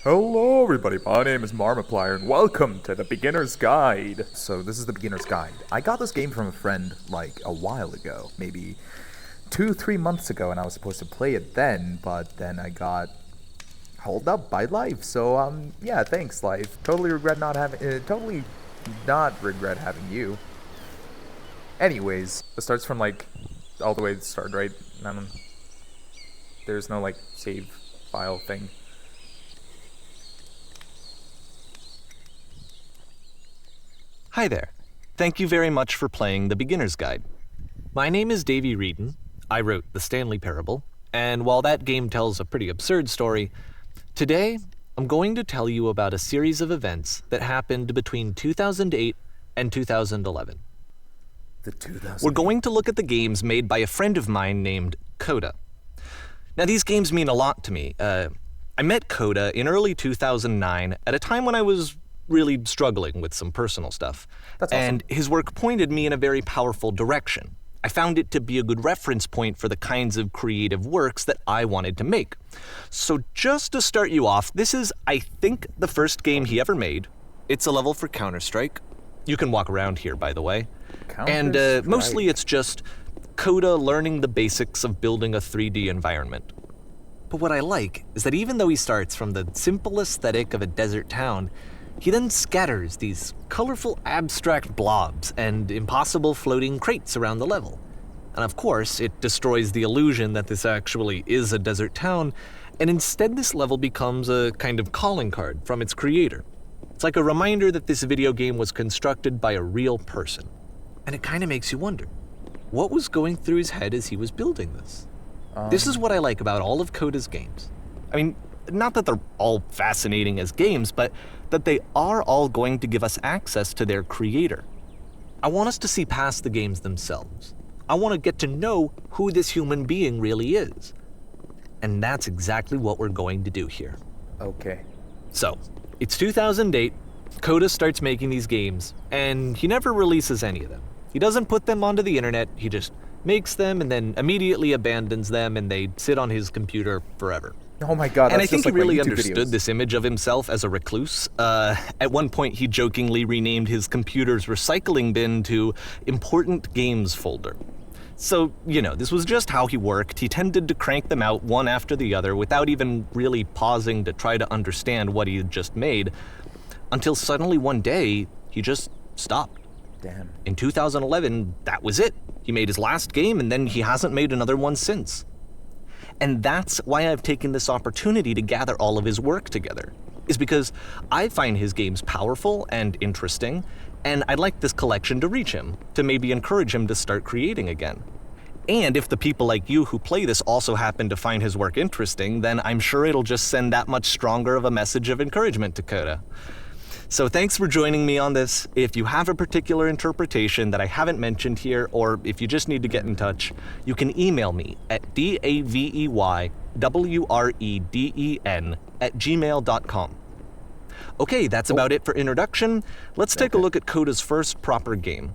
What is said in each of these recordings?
Hello everybody, my name is Markiplier and welcome to the Beginner's Guide. So this is the Beginner's Guide. I got this game from a friend like a while ago, maybe 2-3 months ago, and I was supposed to play it then, but then I got held up by life. So yeah, thanks life. Totally regret not having you. Anyways, it starts from like all the way to the start, right? There's no like save file thing. Hi there. Thank you very much for playing The Beginner's Guide. My name is Davey Reedon. I wrote The Stanley Parable, and while that game tells a pretty absurd story, today I'm going to tell you about a series of events that happened between 2008 and 2011. We're going to look at the games made by a friend of mine named Coda. Now, these games mean a lot to me. I met Coda in early 2009 at a time when I was really struggling with some personal stuff. That's awesome. And his work pointed me in a very powerful direction. I found it to be a good reference point for the kinds of creative works that I wanted to make. So just to start you off, this is, I think, the first game he ever made. It's a level for Counter-Strike. You can walk around here, by the way. And mostly it's just Coda learning the basics of building a 3D environment. But what I like is that even though he starts from the simple aesthetic of a desert town, he then scatters these colorful abstract blobs and impossible floating crates around the level. And of course, it destroys the illusion that this actually is a desert town, and instead this level becomes a kind of calling card from its creator. It's like a reminder that this video game was constructed by a real person. And it kind of makes you wonder, what was going through his head as he was building this? This is what I like about all of Coda's games. I mean, not that they're all fascinating as games, but that they are all going to give us access to their creator. I want us to see past the games themselves. I want to get to know who this human being really is. And that's exactly what we're going to do here. Okay. So, it's 2008, Coda starts making these games, and he never releases any of them. He doesn't put them onto the internet, he just makes them and then immediately abandons them, and they sit on his computer forever. Oh my god, And I that's think just he like my really YouTube understood videos. this image of himself as a recluse. At one point, he jokingly renamed his computer's recycling bin to Important Games Folder. So, this was just how he worked. He tended to crank them out one after the other without even really pausing to try to understand what he had just made, until suddenly one day, he just stopped. Damn. In 2011, that was it. He made his last game, and then he hasn't made another one since. And that's why I've taken this opportunity to gather all of his work together, is because I find his games powerful and interesting, and I'd like this collection to reach him, to maybe encourage him to start creating again. And if the people like you who play this also happen to find his work interesting, then I'm sure it'll just send that much stronger of a message of encouragement to Coda. So thanks for joining me on this. If you have a particular interpretation that I haven't mentioned here, or if you just need to get in touch, you can email me at daveywreden@gmail.com. Okay, that's about it for introduction. Let's take a look at Coda's first proper game.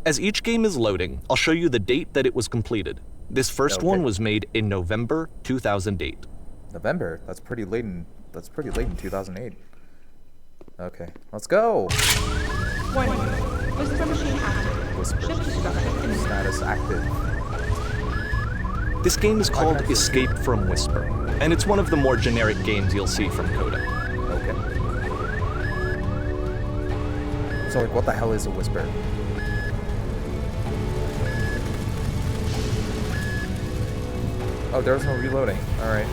As each game is loading, I'll show you the date that it was completed. This first one was made in November 2008. November? That's pretty late in 2008. Okay, let's go. Warning. Whisper machine active. Whisper. Ship destruction imminent. Status active. This game is called Escape from Whisper, and it's one of the more generic games you'll see from Coda. Okay. So like, what the hell is a whisper? Oh, there was no reloading. All right.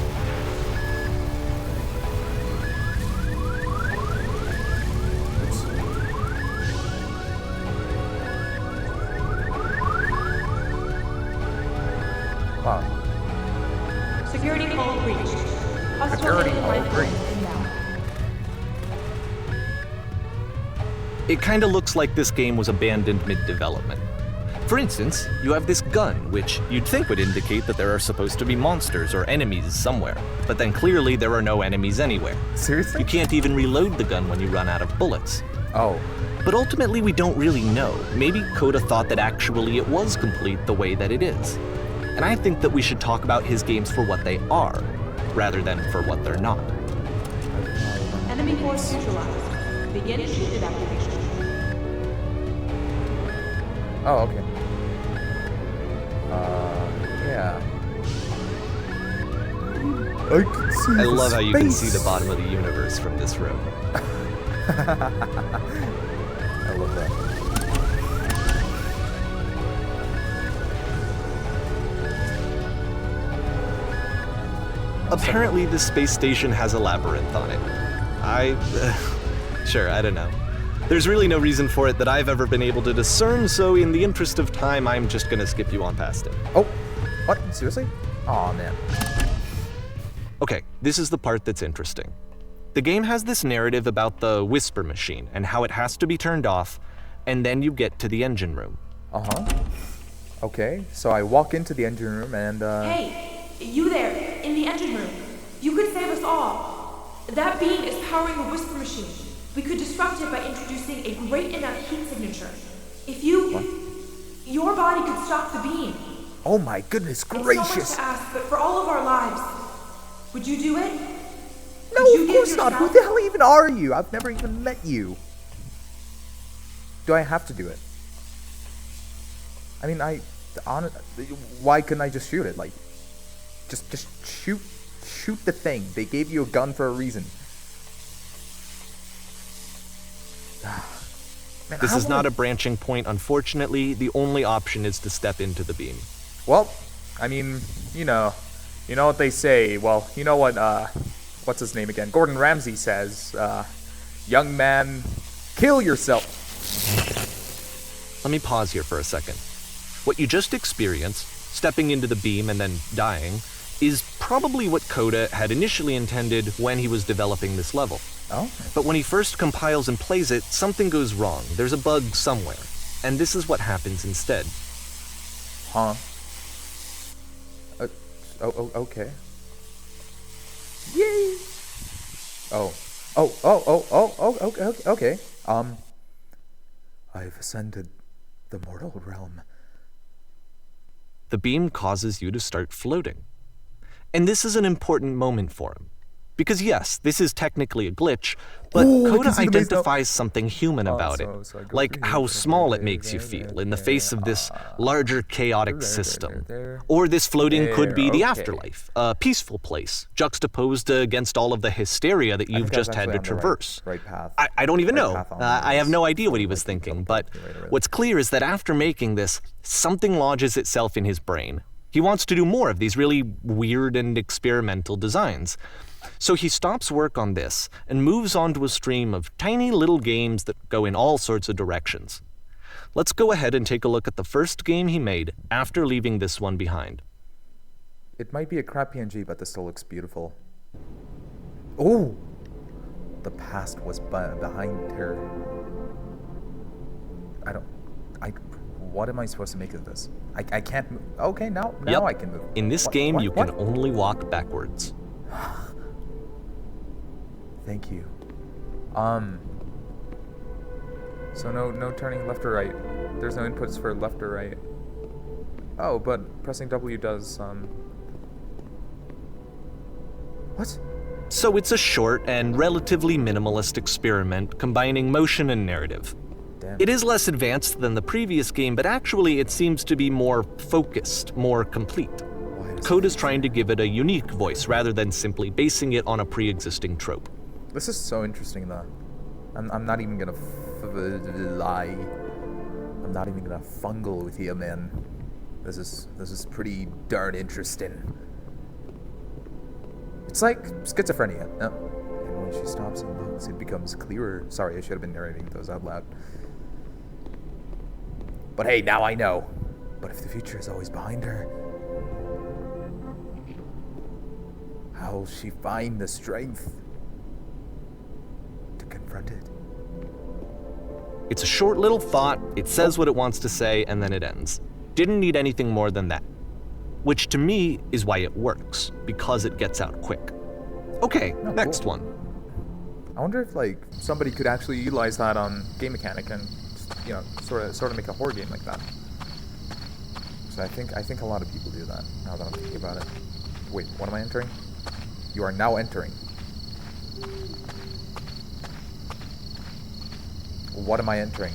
Oops. Wow. Security call reached. Hostile Security alien call life form reached. inbound. It kinda looks like this game was abandoned mid-development. For instance, you have this gun, which you'd think would indicate that there are supposed to be monsters or enemies somewhere, but then clearly there are no enemies anywhere. Seriously? You can't even reload the gun when you run out of bullets. Oh. But ultimately we don't really know. Maybe Coda thought that actually it was complete the way that it is. And I think that we should talk about his games for what they are, rather than for what they're not. force neutralized. Begin shield evacuation. Oh, okay. Yeah. I can see I the love how you can see space. the bottom of the universe from this room. I love that. Apparently, this space station has a labyrinth on it. Sure, I don't know. There's really no reason for it that I've ever been able to discern, so in the interest of time, I'm just gonna skip you on past it. Oh, what? Seriously? Aw, man. Okay, this is the part that's interesting. The game has this narrative about the whisper machine and how it has to be turned off, and then you get to the engine room. Uh-huh. Okay, so I walk into the engine room and, Hey, you there, in the engine room. You could save us all. That beam is powering the whisper machine. We could disrupt it by introducing a great enough heat signature. If your body could stop the beam. oh my goodness It's so much gracious. to ask, but for all of our lives, would you do it? No, Could you of give course not. Who yourself- the hell even are you? I've never even met you. Do I have to do it? I mean, why couldn't I just shoot it? Like, just shoot the thing. They gave you a gun for a reason. Man, This I is not wanna- a branching point, unfortunately. The only option is to step into the beam. Well, I mean, you know what they say. Well, you know what, what's his name again? Gordon Ramsay says, young man, kill yourself. Let me pause here for a second. What you just experienced, stepping into the beam and then dying, is probably what Coda had initially intended when he was developing this level. Oh? But when he first compiles and plays it, something goes wrong. There's a bug somewhere. And this is what happens instead. Huh? Okay. Yay! Okay. I've ascended the mortal realm. The beam causes you to start floating. And this is an important moment for him. Because yes, this is technically a glitch, but Ooh, I Coda can see the maze now. identifies something human about so I it. go Like here, how small it makes you feel in the face of this larger chaotic system. Or this floating could be the okay. afterlife, a peaceful place, juxtaposed against all of the hysteria that you've think just I'm had to actually on the traverse. right path. I don't even Right know. path on I have this. no idea what he was thinking, but what's clear is that after making this, something lodges itself in his brain. He wants to do more of these really weird and experimental designs. So he stops work on this and moves on to a stream of tiny little games that go in all sorts of directions. Let's go ahead and take a look at the first game he made after leaving this one behind. It might be a crap PNG, but this still looks beautiful. Oh! The past was behind her. What am I supposed to make of this? I can't move. Okay, now Yep. I can move. In this What- game, what- you what? can only walk backwards. Thank you. So no turning left or right. There's no inputs for left or right. Oh, but pressing W does, What? So it's a short and relatively minimalist experiment combining motion and narrative. Damn. It is less advanced than the previous game, but actually it seems to be more focused, more complete. Why does Code is trying to give it a unique voice rather than simply basing it on a pre-existing trope. This is so interesting, though. I'm not even gonna lie. I'm not even gonna fungle with you, man. This is pretty darn interesting. It's like schizophrenia. And when she stops and looks, it becomes clearer. Sorry, I should have been narrating those out loud. But hey, now I know. But if the future is always behind her, how will she find the strength to confront it? It's a short little thought, it says what it wants to say, and then it ends. Didn't need anything more than that. Which to me is why it works, because it gets out quick. Okay, Oh, next cool. one. I wonder if like somebody could actually utilize that on Game Mechanic and sort of make a horror game like that. So I think a lot of people do that now that I'm thinking about it. Wait, what am I entering? You are now entering. What am I entering?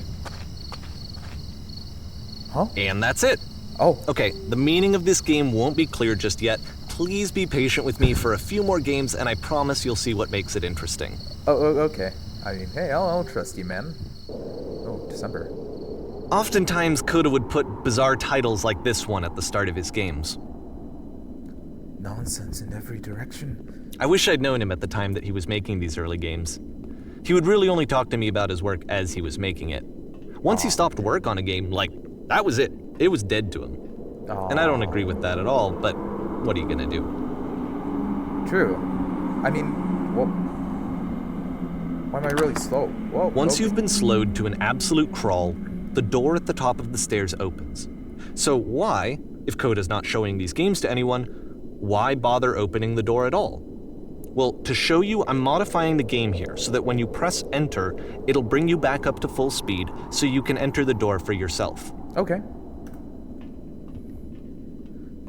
Huh? And that's it. Oh. Okay, the meaning of this game won't be clear just yet. Please be patient with me for a few more games, and I promise you'll see what makes it interesting. Okay. I mean, hey, I'll trust you, man. Oh, December. Oftentimes, Coda would put bizarre titles like this one at the start of his games. Nonsense in every direction. I wish I'd known him at the time that he was making these early games. He would really only talk to me about his work as he was making it. Once he stopped work on a game, that was it. It was dead to him. And I don't agree with that at all, but what are you gonna do? True. I mean, why am I really slow? Whoa. Once you've been slowed to an absolute crawl, the door at the top of the stairs opens. So why, if Coda's not showing these games to anyone, why bother opening the door at all? Well, to show you, I'm modifying the game here so that when you press enter, it'll bring you back up to full speed so you can enter the door for yourself. Okay.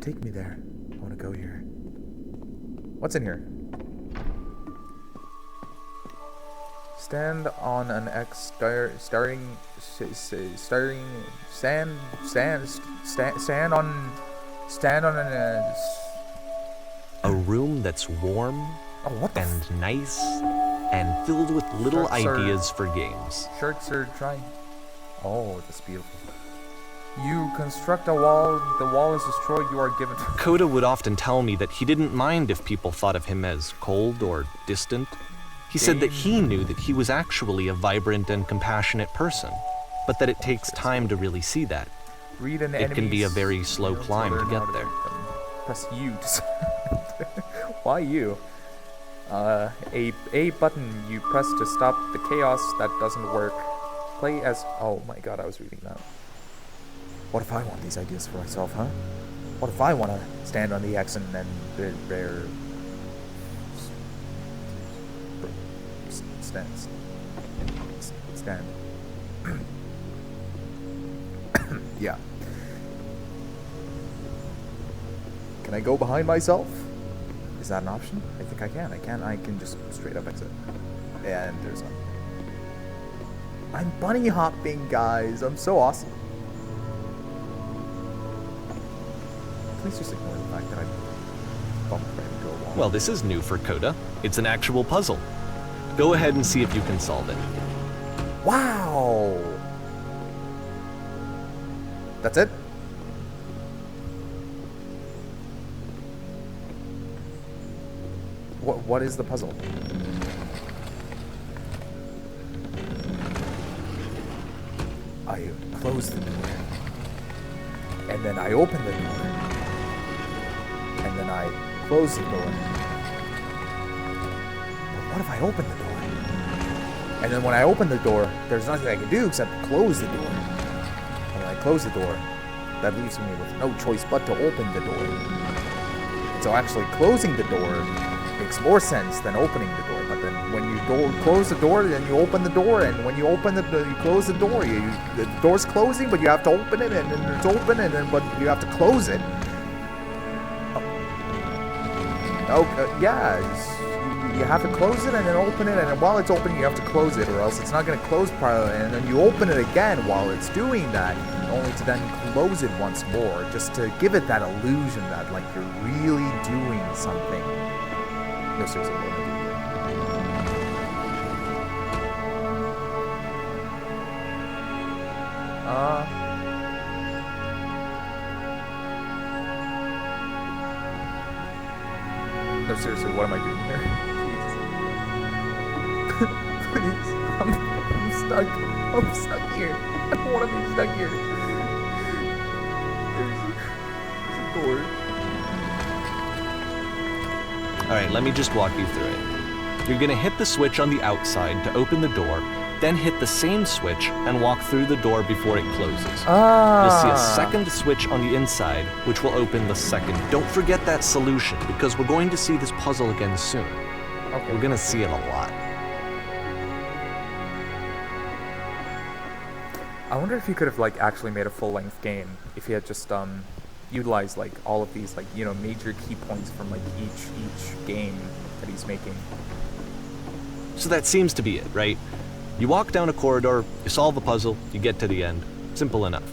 Take me there. I want to go here. What's in here? Stand on an X starting stand on an A room that's warm and nice and filled with little ideas for games. Shirts are drying. Oh, that's beautiful. You construct a wall, the wall is destroyed, you are given to... Coda would often tell me that he didn't mind if people thought of him as cold or distant. He said that he knew that he was actually a vibrant and compassionate person, but that it takes time to really see that. Read an It can be a very slow climb to get there. Press U to... Why U? A button you press to stop the chaos that doesn't work. Play as... Oh my god, I was reading that. What if I want these ideas for myself, huh? What if I want to stand on the X and then stand. Yeah. Can I go behind myself? Is that an option? I think I can. I can just straight up exit. And there's one. I'm bunny hopping, guys. I'm so awesome. Please just ignore the fact that I bumped right into a wall. Well, this is new for Coda. It's an actual puzzle. Go ahead and see if you can solve it. Wow! That's it? What is the puzzle? I close the door. And then I open the door. And then I close the door. But what if I open the door? And then when I open the door, there's nothing I can do except close the door. And when I close the door, that leaves me with no choice but to open the door. And so actually closing the door makes more sense than opening the door. But then when you close the door, then you open the door, and when you open the you close the door, the door's closing, but you have to open it, and then it's open, and then but you have to close it. Yeah, you have to close it and then open it, and then while it's open, you have to close it, or else it's not going to close properly. And then you open it again while it's doing that, only to then close it once more, just to give it that illusion that like you're really doing something. No, seriously, what am I doing here? No, seriously, what am I doing here? Please. I'm stuck. I'm stuck here. I don't want to be stuck here. There's a door. Alright, let me just walk you through it. You're gonna hit the switch on the outside to open the door, then hit the same switch and walk through the door before it closes. You'll see a second switch on the inside, which will open the second. Don't forget that solution, because we're going to see this puzzle again soon. Okay. We're gonna see it a lot. I wonder if he could have like actually made a full-length game if he had just utilized like all of these like major key points from like each game that he's making. So that seems to be it, right? You walk down a corridor, you solve a puzzle, you get to the end. Simple enough.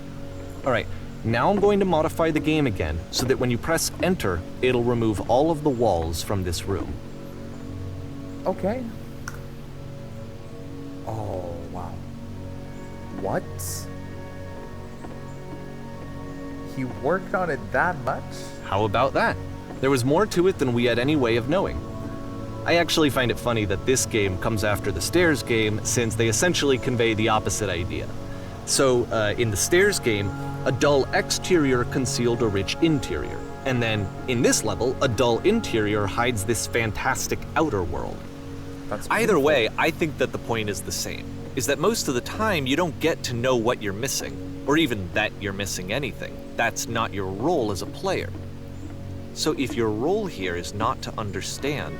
Alright, now I'm going to modify the game again so that when you press enter, it'll remove all of the walls from this room. Okay. Oh, wow. What? He worked on it that much? How about that? There was more to it than we had any way of knowing. I actually find it funny that this game comes after the Stairs game, since they essentially convey the opposite idea. So, in the Stairs game, a dull exterior concealed a rich interior. And then, in this level, a dull interior hides this fantastic outer world. That's Either beautiful. way, I think that the point is the same, is that most of the time you don't get to know what you're missing, or even that you're missing anything. That's not your role as a player. So if your role here is not to understand,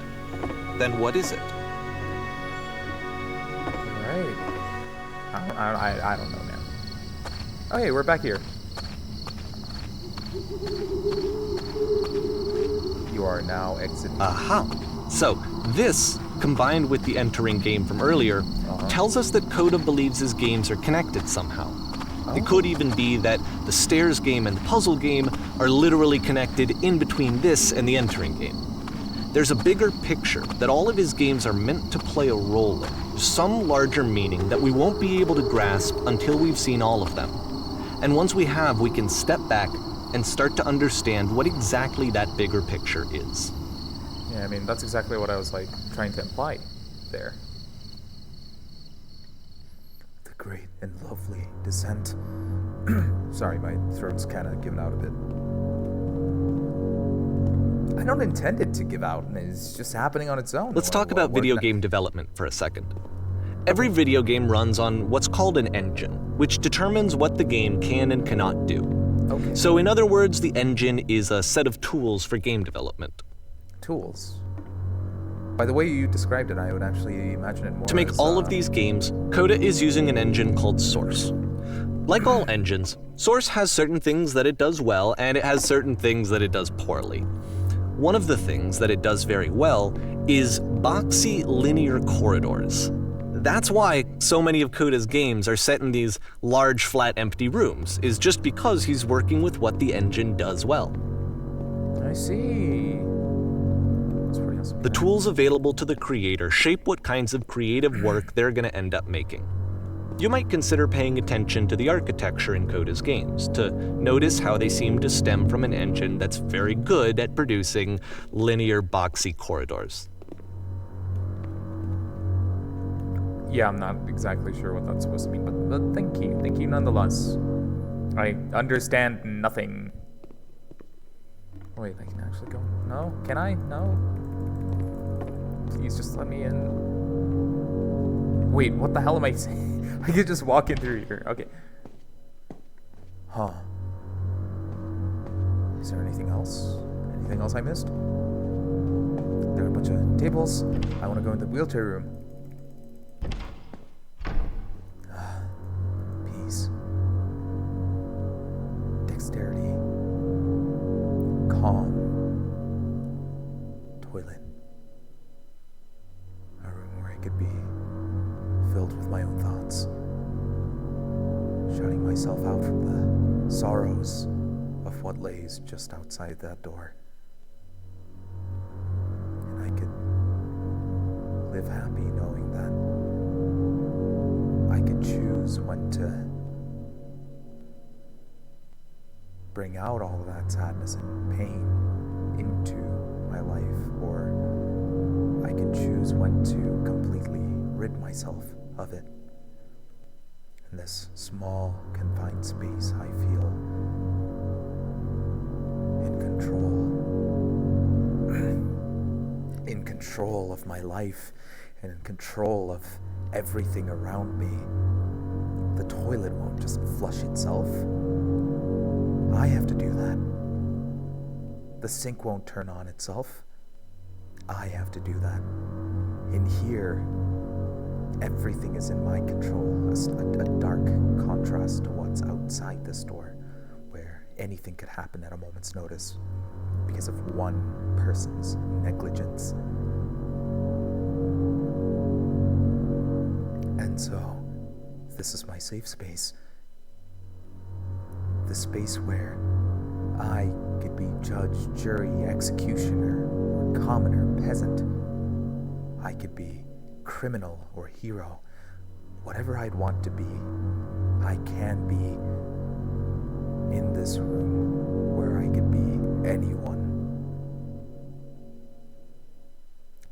then what is it? Right. I don't know, man. Okay, we're back here. You are now exiting. Aha! So, this, combined with the entering game from earlier, tells us that Coda believes his games are connected somehow. It could even be that the Stairs game and the puzzle game are literally connected in between this and the entering game. There's a bigger picture that all of his games are meant to play a role in, some larger meaning that we won't be able to grasp until we've seen all of them. And once we have, we can step back and start to understand what exactly that bigger picture is. Yeah, I mean, that's exactly what I was, like, trying to imply there. The great and lovely descent. Sorry, my throat's kind of giving out a bit. I don't intend it to give out, and it's just happening on its own. Let's talk about video game development for a second. Every video game runs on what's called an engine, which determines what the game can and cannot do. Okay. So in other words, the engine is a set of tools for game development. Tools. By the way you described it, I would actually imagine it more To make as, all of these games, Coda is using an engine called Source. Like all engines, Source has certain things that it does well, and it has certain things that it does poorly. One of the things that it does very well is boxy linear corridors. That's why so many of Coda's games are set in these large, flat, empty rooms, is just because he's working with what the engine does well. I see. That's pretty awesome. The tools available to the creator shape what kinds of creative work they're going to end up making. You might consider paying attention to the architecture in Coda's games, to notice how they seem to stem from an engine that's very good at producing linear, boxy corridors. Yeah, I'm not exactly sure what that's supposed to mean, but thank you. Thank you nonetheless. I understand nothing. Wait, I can actually go? No? Can I? No? Please just let me in. Wait, what the hell am I saying? I could just walk in through here. Okay. Huh. Is there anything else? Anything else I missed? There are a bunch of tables. I want to go in the wheelchair room. Peace. Dexterity. Calm. Toilet. A room where I could be filled with my own thoughts. Shutting myself out from the sorrows of what lays just outside that door. And I could live happy knowing that I could choose when to bring out all of that sadness and pain into my life, or I can choose when to completely rid myself of it. In this small, confined space, I feel in control. In control of my life, and in control of everything around me. The toilet won't just flush itself. I have to do that. The sink won't turn on itself. I have to do that. In here, everything is in my control. A dark contrast to what's outside this door, where anything could happen at a moment's notice because of one person's negligence. And so, this is my safe space. The space where I could be judge, jury, executioner, or commoner, peasant. I could be criminal or hero. Whatever I'd want to be, I can be in this room where I could be anyone.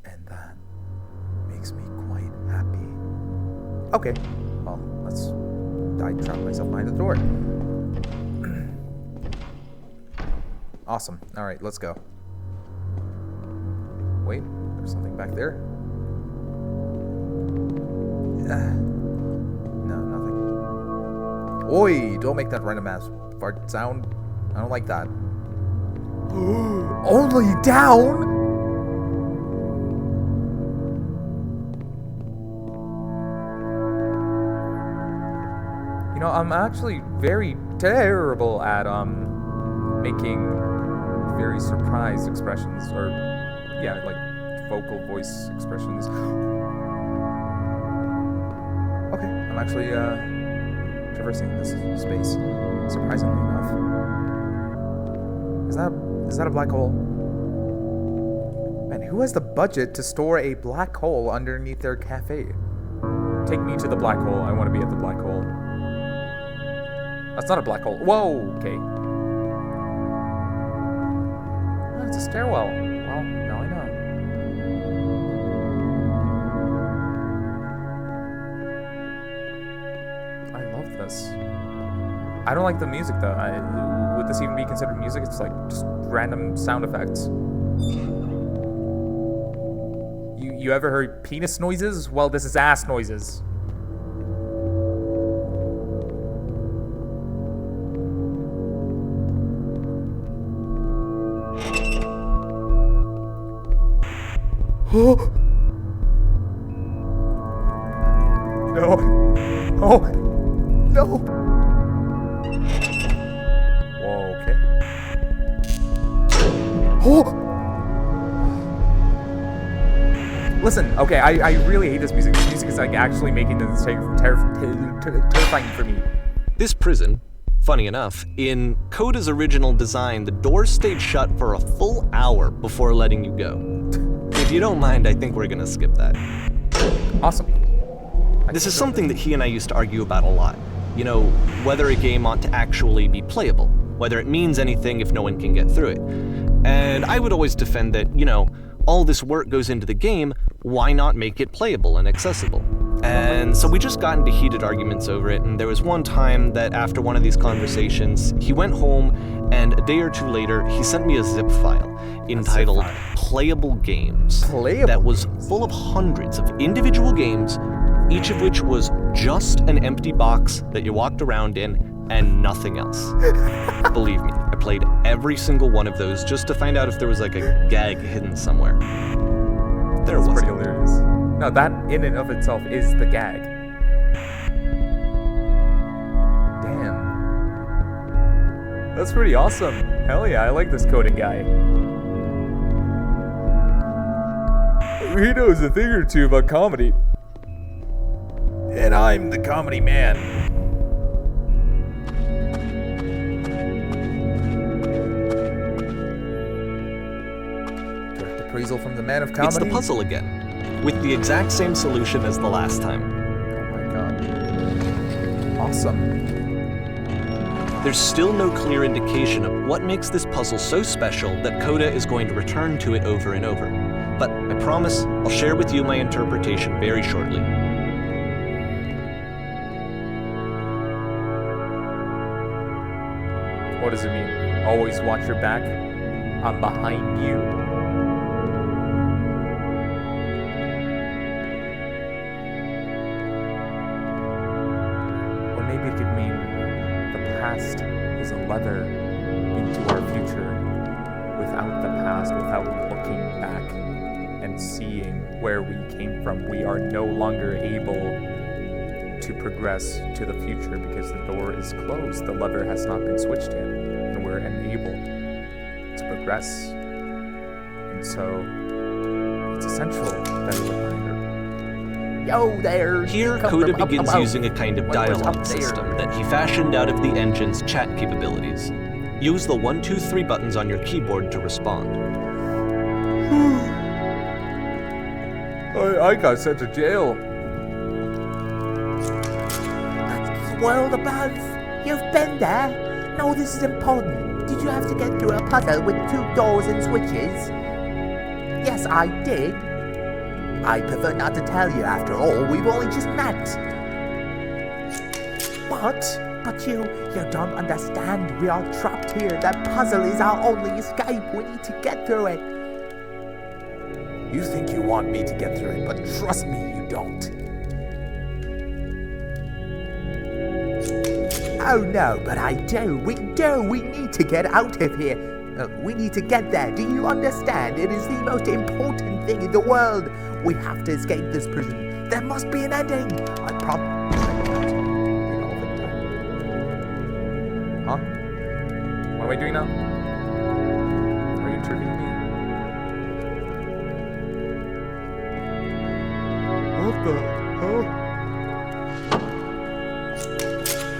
And that makes me quite happy. Okay, well, I trapped myself behind the door. Awesome. Alright, let's go. Wait, there's something back there. No, nothing. Oi! Don't make that random ass fart sound. I don't like that. Only down? You know, I'm actually very terrible at making very surprised expressions, or yeah, like vocal voice expressions. Okay, I'm actually traversing this space, surprisingly enough. Is that a black hole? Man, who has the budget to store a black hole underneath their cafe? Take me to the black hole. I want to be at the black hole. That's not a black hole. Whoa, okay. Oh, it's a stairwell. Well, now I know. I love this. I don't like the music though. Would this even be considered music? It's like just random sound effects. You ever heard penis noises? Well, this is ass noises. Oh! No! Oh! No! Whoa, okay. Oh! Listen, okay, I really hate this music. This music is like actually making this terrifying for me. This prison, funny enough, in Coda's original design, the doors stayed shut for a full hour before letting you go. If you don't mind, I think we're gonna skip that. Awesome. This is something that he and I used to argue about a lot. You know, whether a game ought to actually be playable, whether it means anything if no one can get through it. And I would always defend that, you know, all this work goes into the game, why not make it playable and accessible? And so we just got into heated arguments over it, and there was one time that after one of these conversations, he went home, and a day or two later, he sent me a zip file entitled Playable Games. That was full of hundreds of individual games, each of which was just an empty box that you walked around in and nothing else. Believe me, I played every single one of those just to find out if there was like a gag hidden somewhere. There was. Pretty hilarious. No, that in and of itself is the gag. Damn. That's pretty awesome. Hell yeah, I like this coding guy. He knows a thing or two about comedy. And I'm the comedy man. Direct appraisal from the man of comedy. It's the puzzle again, with the exact same solution as the last time. Oh my god. Awesome. There's still no clear indication of what makes this puzzle so special that Coda is going to return to it over and over. But I promise I'll share with you my interpretation very shortly. What does it mean? Always watch your back? I'm behind you. Or maybe it could mean the past is a lever into our future. Without the past, without looking back and seeing where we came from, we are no longer able to progress to the future because the door is closed. The lever has not been switched in, and we're unable to progress. And so, it's essential that a reminder Yo there. Here, come Coda from up begins above. using a kind of What was dialogue up there? system that he fashioned out of the engine's chat capabilities. Use the 1, 2, 3 buttons on your keyboard to respond. I got sent to jail. That's the world above. You've been there. No, this is important. Did you have to get through a puzzle with 2 doors and switches? Yes, I did. I prefer not to tell you after all, we've only just met. But you don't understand. We are trapped here. That puzzle is our only escape. We need to get through it. You think you want me to get through it, but trust me, you don't. Oh no, but I do. We do. We need to get out of here. We need to get there. Do you understand? It is the most important thing in the world. We have to escape this prison. There must be an ending. I promise. Huh? What am I doing now? Are you interviewing me? What the hell?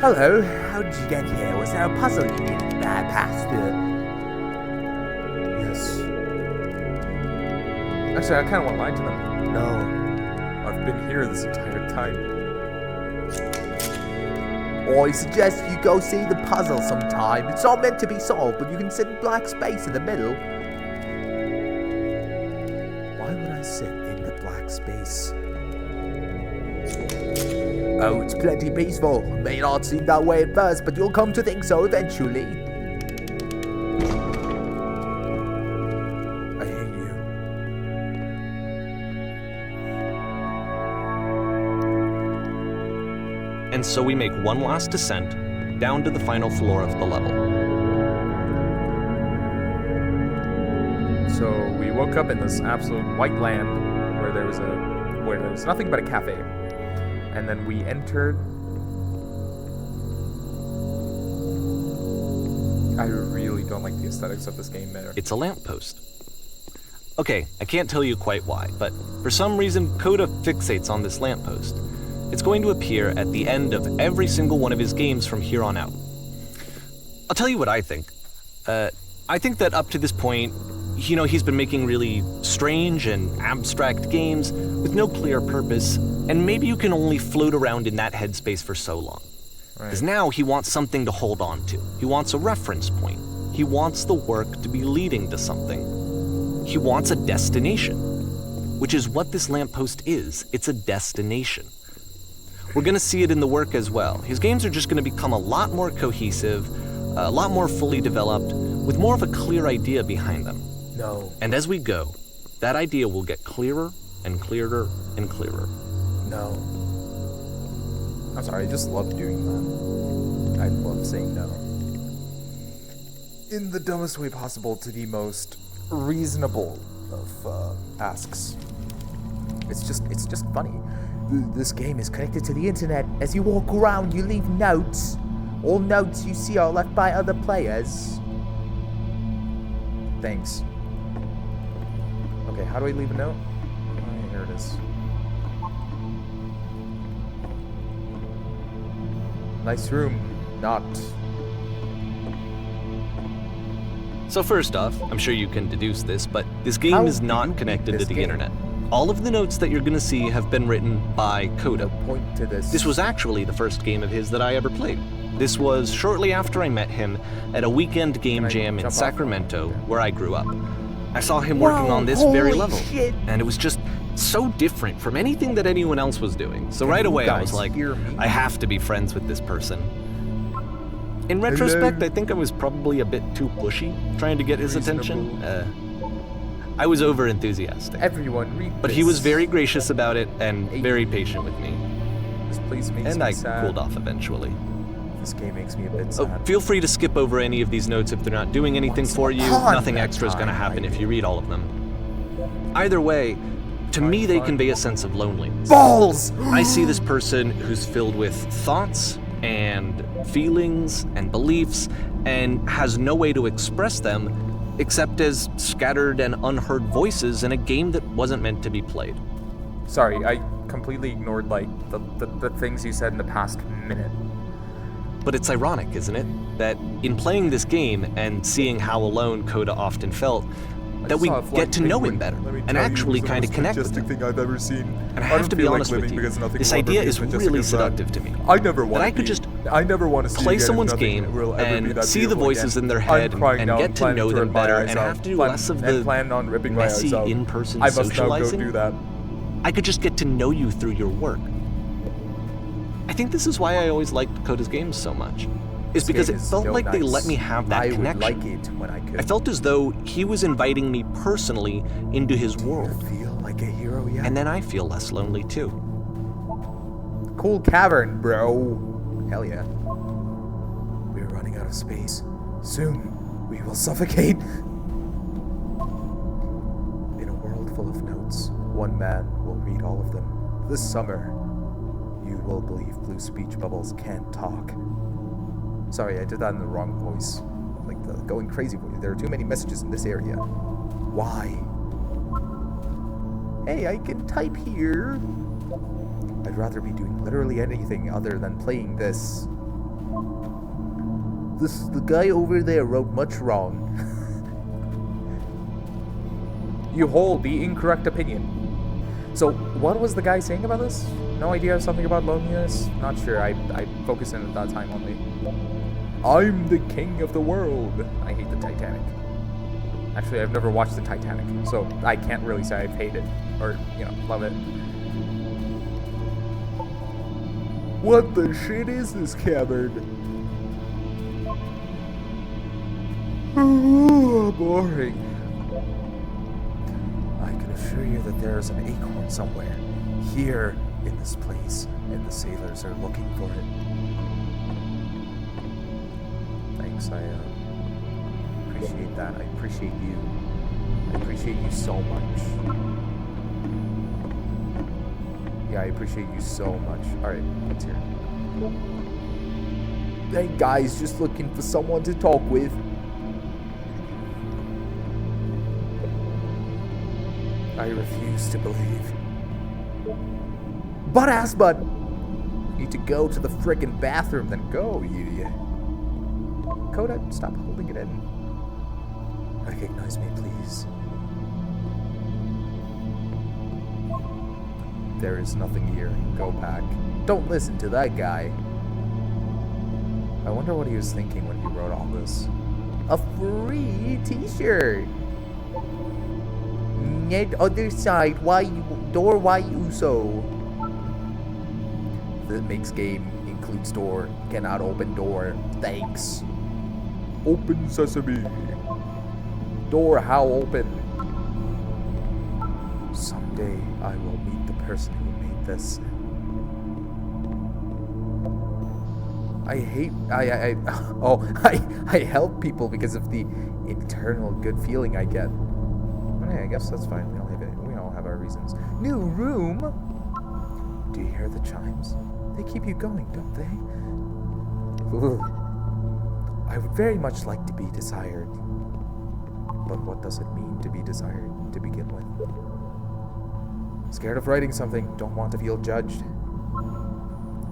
Hello. How did you get here? Was there a puzzle you needed to pass through? Yes. Actually, I kind of want to lie to them. No. I've been here this entire time. I suggest you go see the puzzle sometime. It's not meant to be solved, but you can sit in black space in the middle. Why would I sit in the black space? Oh, it's plenty peaceful. May not seem that way at first, but you'll come to think so eventually. I hate you. And so we make one last descent down to the final floor of the level. So we woke up in this absolute white land where there was nothing but a cafe. And then we entered. I really don't like the aesthetics of this game there. It's a lamppost. Okay, I can't tell you quite why, but for some reason Coda fixates on this lamppost. It's going to appear at the end of every single one of his games from here on out. I'll tell you what I think. I think that up to this point, he's been making really strange and abstract games with no clear purpose, and maybe you can only float around in that headspace for so long. Because now he wants something to hold on to. He wants a reference point. He wants the work to be leading to something. He wants a destination, which is what this lamppost is. It's a destination. We're going to see it in the work as well. His games are just going to become a lot more cohesive, a lot more fully developed, with more of a clear idea behind them. No. And as we go, that idea will get clearer and clearer and clearer. No. I'm sorry, I just love doing that. I love saying no. In the dumbest way possible to the most reasonable of asks. It's just funny. This game is connected to the internet. As you walk around, you leave notes. All notes you see are left by other players. Thanks. Okay, how do I leave a note? Oh, here it is. Nice room. Not. So first off, I'm sure you can deduce this, but this game How is do you not beat connected to this the game? internet. All of the notes that you're going to see have been written by Coda. Point to this. This was actually the first game of his that I ever played. This was shortly after I met him at a weekend game Can I jam in jump off? Sacramento, where I grew up. I saw him working Whoa, on this very holy level, shit. and it was just so different from anything that anyone else was doing. So Can right you away I guys was like, hear me? I have to be friends with this person. In retrospect, Hello? I think I was probably a bit too pushy, trying to get his attention. Reasonable. I was over enthusiastic. Everyone read But this. he was very gracious about it and very patient with me. This place makes And me I sad. cooled off eventually. This game makes me a bit Oh, sad. feel free to skip over any of these notes if they're not doing anything Once for you. upon Nothing a extra is going to time, happen I if you read all of them. Either way, to me they convey a sense of loneliness. Balls! I see this person who's filled with thoughts and feelings and beliefs and has no way to express them except as scattered and unheard voices in a game that wasn't meant to be played. Sorry, I completely ignored, like, the things you said in the past minute. But it's ironic, isn't it? That in playing this game and seeing how alone Coda often felt, that we get to know him better and actually kind of connect with him. Thing I've ever seen. And I have to be honest with you, this idea is really seductive to me. I never want that I could just I never want to see play again if someone's nothing game will ever be and that see the beautiful voices again. in their I'm head crying and now, get to planning know to them rip my better eyes and out, have to do plan- less of and the plan on ripping my eyes messy out. in-person I must now go socializing. do that. I could just get to know you through your work. I think this is why I always liked Coda's games so much. Is because it felt like they let me have that connection. I would like it when I could. I felt as though he was inviting me personally into his world. Feel like a hero yet? And then I feel less lonely too. Cool cavern, bro. Hell yeah. We're running out of space. Soon, we will suffocate. In a world full of notes, one man will read all of them. This summer, you will believe blue speech bubbles can't talk. Sorry, I did that in the wrong voice. Like the going crazy voice. There are too many messages in this area. Why? Hey, I can type here. I'd rather be doing literally anything other than playing this. The guy over there wrote much wrong. You hold the incorrect opinion. So, what was the guy saying about this? No idea, something about loneliness? Not sure, I focused in at that time only. I'm the king of the world. I hate the Titanic. Actually, I've never watched the Titanic, so I can't really say I've hated or, love it. What the shit is this cavern? Boring. I can assure you that there's an acorn somewhere here in this place, and the sailors are looking for it. Thanks, I appreciate that. I appreciate you. I appreciate you so much. Yeah, I appreciate you so much. Alright, let's hear it. Hey guys, just looking for someone to talk with. I refuse to believe. Butt-ass butt! Need to go to the frickin' bathroom, then go, you. Coda, stop holding it in. Recognize me, please. There is nothing here. Go back. Don't listen to that guy. I wonder what he was thinking when he wrote all this. A free t-shirt! Net other side, why you so? The mix game includes door. Cannot open door. Thanks. Open sesame. Door how open? Someday I will meet the person who made this. I help people because of the internal good feeling I get. Okay, I guess that's fine. We all have our reasons. New room. Do you hear the chimes? They keep you going, don't they? Ugh. I would very much like to be desired. But what does it mean to be desired to begin with? Scared of writing something, don't want to feel judged.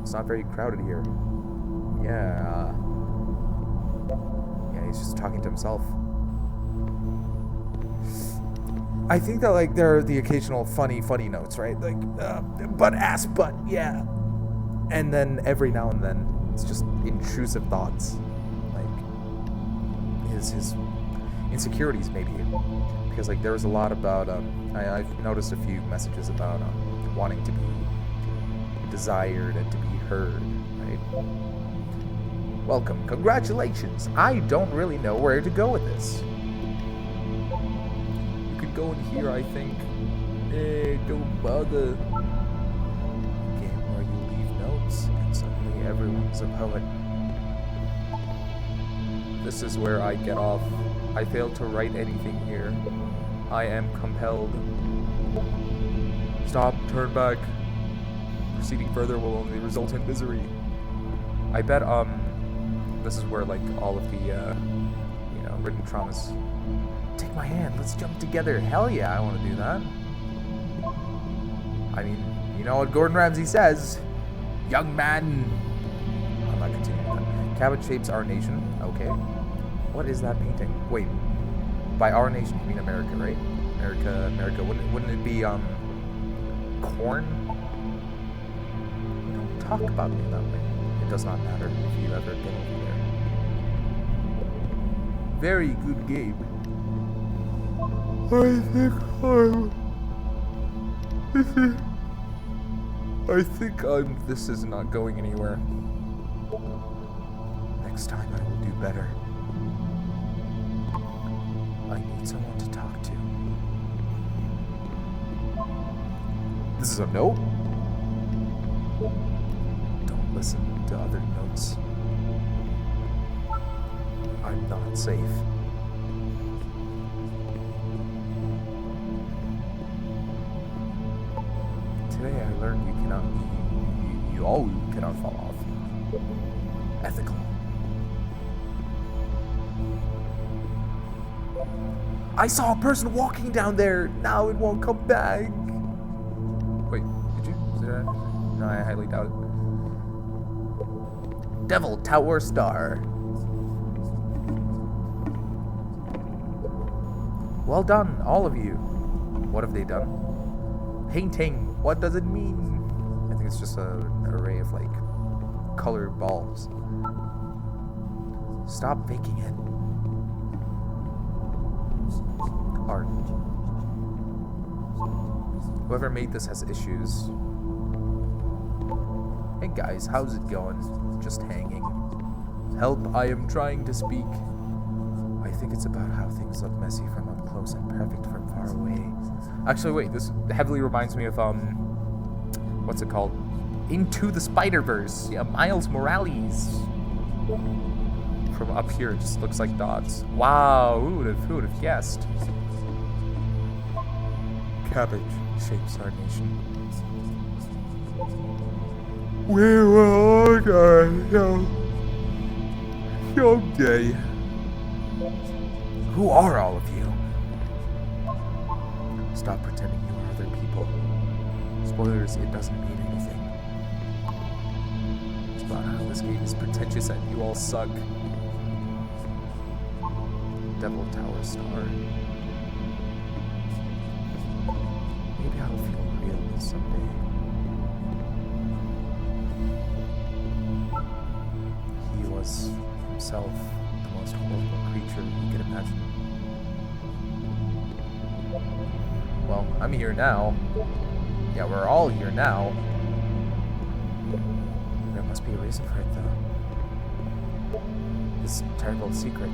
It's not very crowded here. Yeah, he's just talking to himself. I think that, like, there are the occasional funny notes, right? Like, butt, yeah. And then every now and then, it's just intrusive thoughts. Like, his insecurities, maybe. Because, like, there was a lot about, I've noticed a few messages about wanting to be desired and to be heard, right? Welcome. Congratulations. I don't really know where to go with this. You could go in here, I think. Don't bother. Game where you leave notes and suddenly everyone's a poet. This is where I get off. I failed to write anything here. I am compelled. Stop. Turn back. Proceeding further will only result in misery. I bet, this is where, like, all of the, written traumas. Take my hand, let's jump together. Hell yeah, I want to do that. I mean, You know what Gordon Ramsay says? Young man. I'm not continuing that. Cabbage shapes our nation. Okay. What is that painting? Wait. By our nation, you mean America, right? America. Wouldn't it be, corn? Don't talk about me that way. It does not matter if you ever get over there. Very good game. This is not going anywhere. Next time I will do better. I need someone to talk to. This is a note? Don't listen to other notes. I'm not safe. Today I learned you cannot, you cannot fall off. Ethical. I saw a person walking down there. Now it won't come back. Wait, did you? No, I highly doubt it. Devil Tower Star. Well done, all of you. What have they done? Painting. What does it mean? I think it's just an array of, like, colored balls. Stop faking it. Art. Whoever made this has issues. Hey guys, how's it going? Just hanging. Help, I am trying to speak. I think it's about how things look messy from up close and perfect from far away. Actually, wait, this heavily reminds me of, what's it called? Into the Spider-Verse. Yeah, Miles Morales. From up here, it just looks like dots. Wow, who would have guessed? Cabbage shapes our nation. We will all die someday. Who are all of you? Stop pretending you are other people. Spoilers, it doesn't mean anything. It's about how this game is pretentious and you all suck. Devil Tower Star. Maybe I'll feel real someday. He was himself the most horrible creature you could imagine. Well, I'm here now. Yeah, we're all here now. There must be a reason for it, though. This terrible secret.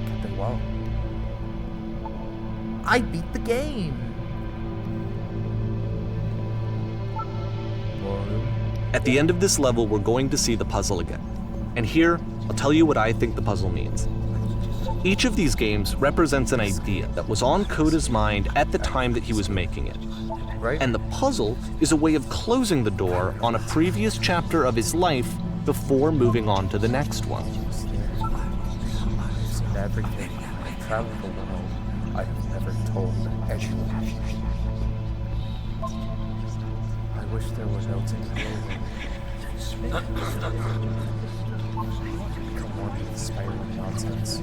Kept it well. I beat the game! At the end of this level, we're going to see the puzzle again. And here, I'll tell you what I think the puzzle means. Each of these games represents an idea that was on Coda's mind at the time that he was making it. Right? And the puzzle is a way of closing the door on a previous chapter of his life before moving on to the next one. I've seen everything. I've traveled the world. I have never told anyone. I wish there were notes in the world. Come on with this spiraling nonsense.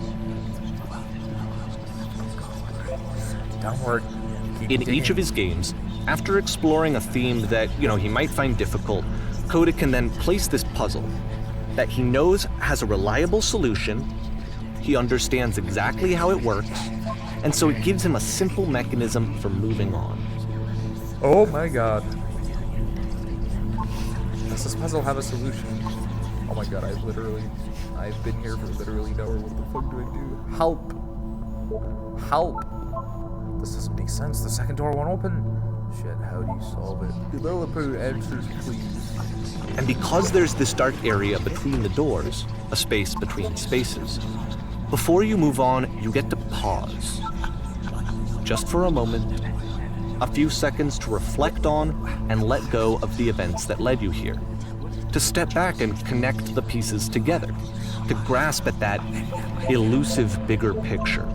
Downward. In each of his games, after exploring a theme that, he might find difficult, Coda can then place this puzzle that he knows has a reliable solution, he understands exactly how it works, and so it gives him a simple mechanism for moving on. Oh my god. Does this puzzle have a solution? Oh my god, I've been here for literally an hour. What the fuck do I do? Help! Help! This doesn't make sense. The second door won't open. Shit, how do you solve it? Developer answers, please. And because there's this dark area between the doors, a space between spaces, before you move on, you get to pause. Just for a moment, a few seconds to reflect on and let go of the events that led you here. To step back and connect the pieces together. To grasp at that elusive bigger picture.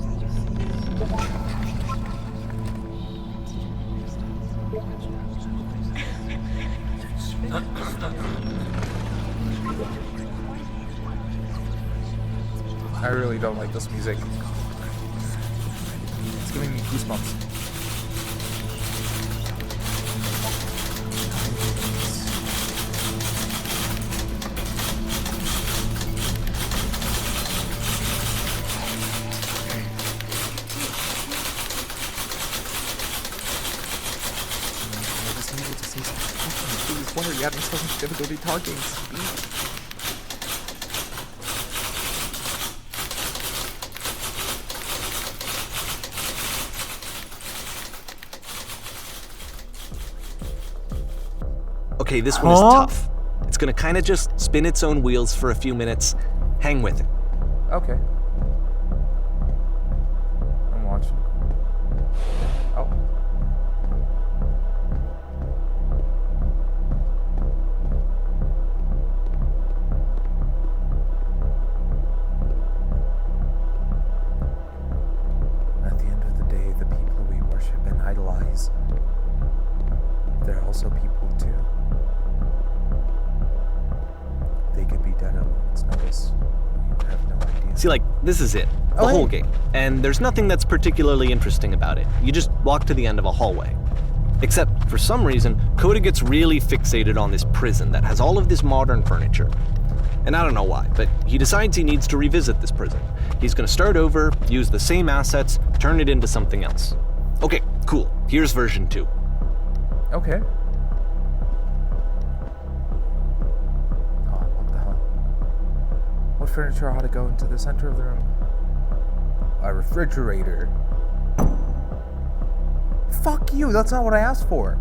I really don't like this music. It's giving me goosebumps. I just needed to say something. Please, why are you having so much difficulty talking? Speak. Okay, this one is tough. It's gonna kind of just spin its own wheels for a few minutes. Hang with it. Okay. I'm watching. Oh. At the end of the day, the people we worship and idolize, they're also people too. They could be dead at a moment's notice. We have no idea. See, like, this is it. The whole game. And there's nothing that's particularly interesting about it. You just walk to the end of a hallway. Except, for some reason, Coda gets really fixated on this prison that has all of this modern furniture. And I don't know why, but he decides he needs to revisit this prison. He's gonna start over, use the same assets, turn it into something else. Okay, cool. Here's version 2. Okay. What furniture ought to go into the center of the room? A refrigerator. Fuck you, that's not what I asked for.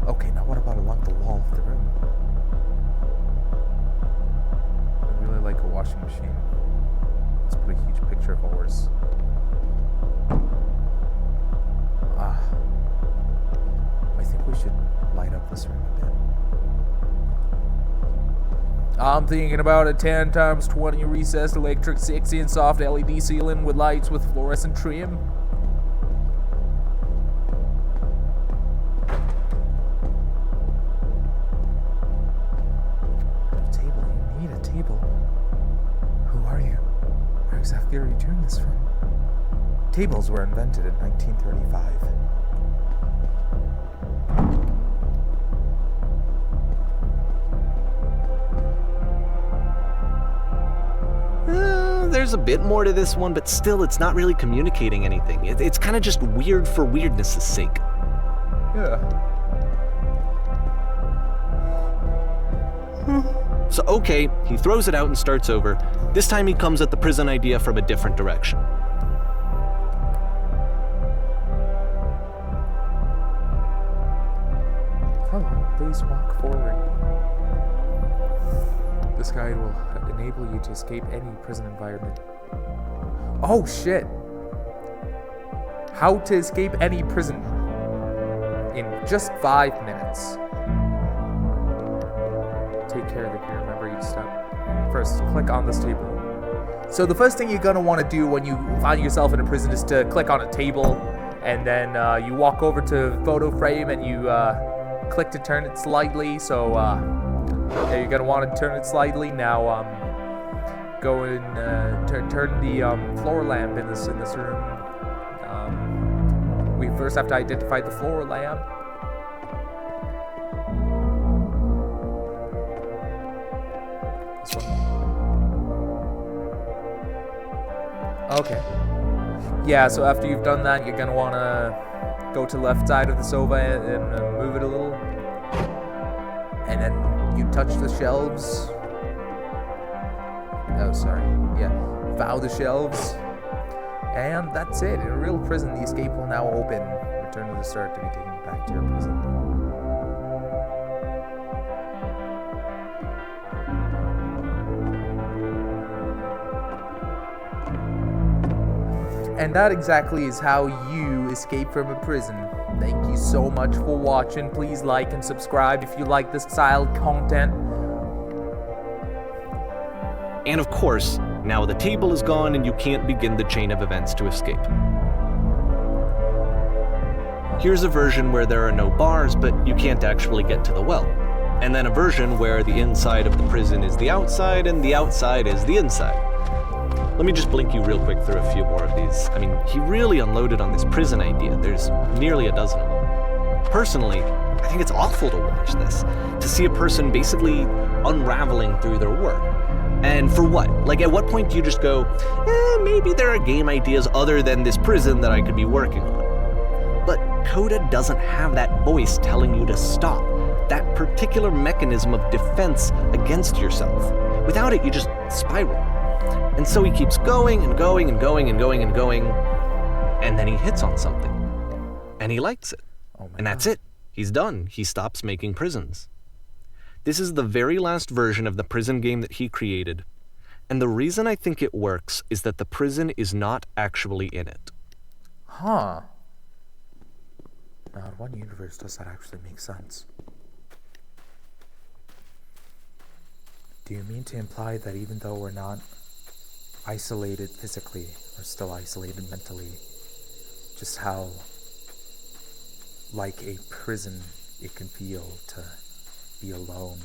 Okay, now what about along the wall of the room? I really like a washing machine. Let's put a huge picture of a horse. I think we should light up this room a bit. I'm thinking about a 10x20 recessed electric 6-inch soft LED ceiling with lights with fluorescent trim. A table? You need a table? Who are you? Where exactly are you doing this from? Tables were invented in 1935. There's a bit more to this one, but still, it's not really communicating anything. It's kind of just weird for weirdness' sake. Yeah. So, okay, he throws it out and starts over. This time he comes at the prison idea from a different direction. Hello, please walk forward. This guide will enable you to escape any prison environment. Oh shit! How to escape any prison in just 5 minutes. Take care of the gear, remember each step. First, click on this table. So the first thing you're gonna want to do when you find yourself in a prison is to click on a table, and then you walk over to photo frame and you click to turn it slightly. So yeah, you're gonna want to turn it slightly. Now go and turn the floor lamp in this room. We first have to identify the floor lamp. This one. Okay. Yeah, so after you've done that, you're gonna wanna go to the left side of the sofa and move it a little. And then you touch the shelves. Oh, sorry. Yeah. Foul the shelves. And that's it. In a real prison, the escape will now open. Return to the start to be taken back to your prison. And that exactly is how you escape from a prison. Thank you so much for watching. Please like and subscribe if you like this style of content. And of course, now the table is gone and you can't begin the chain of events to escape. Here's a version where there are no bars, but you can't actually get to the well. and then a version where the inside of the prison is the outside and the outside is the inside. Let me just blink you real quick through a few more of these. I mean, he really unloaded on this prison idea. There's nearly a dozen of them. Personally, I think it's awful to watch this, to see a person basically unraveling through their work. And for what? Like, at what point do you just go, maybe there are game ideas other than this prison that I could be working on? But Coda doesn't have that voice telling you to stop, that particular mechanism of defense against yourself. Without it, you just spiral. And so he keeps going and going and going and going and going, and then he hits on something. And he likes it. And that's it. He's done. He stops making prisons. This is the very last version of the prison game that he created. And the reason I think it works is that the prison is not actually in it. Huh. Now, in one universe does that actually make sense? Do you mean to imply that even though we're not isolated physically, we're still isolated mentally? Just how, like a prison, it can feel to be alone,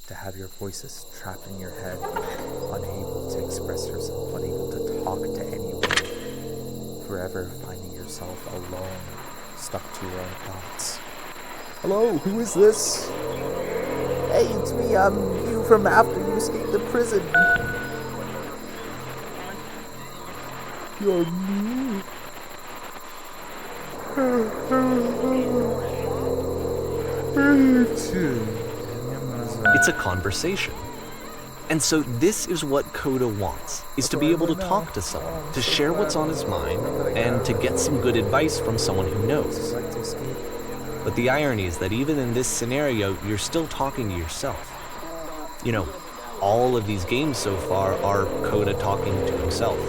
to have your voices trapped in your head, unable to express yourself, unable to talk to anyone, forever finding yourself alone, stuck to your own thoughts. Hello, who is this? Hey, it's me, I'm you from after you escaped the prison. You're me. It's a conversation. And so this is what Coda wants, is to be able to talk to someone, to share what's on his mind, and to get some good advice from someone who knows. But the irony is that even in this scenario, you're still talking to yourself. You know, all of these games so far are Coda talking to himself. Do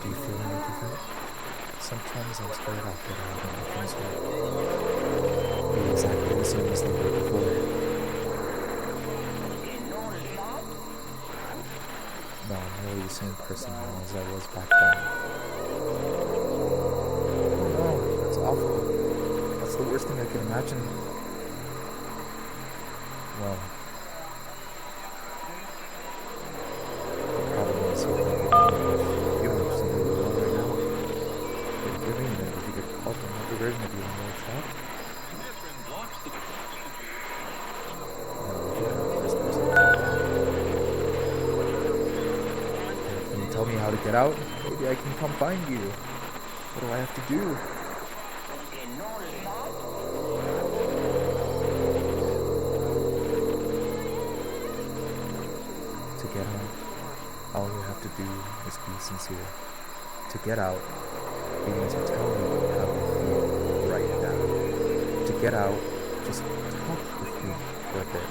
you feel any different? Sometimes I'm scared I'll get out and things will be exactly the same as they were before. No, I'm really the same person now as I was back then. No, that's awful. That's the worst thing I could imagine. Well, the problem is with the humans in the world right now. They're giving it if you could call them every version of you in your chat. Can you tell me how to get out? Maybe I can come find you. What do I have to do? To get out, all you have to do is be sincere. To get out, you need to tell me how you feel right now. To get out, just talk with me for a bit.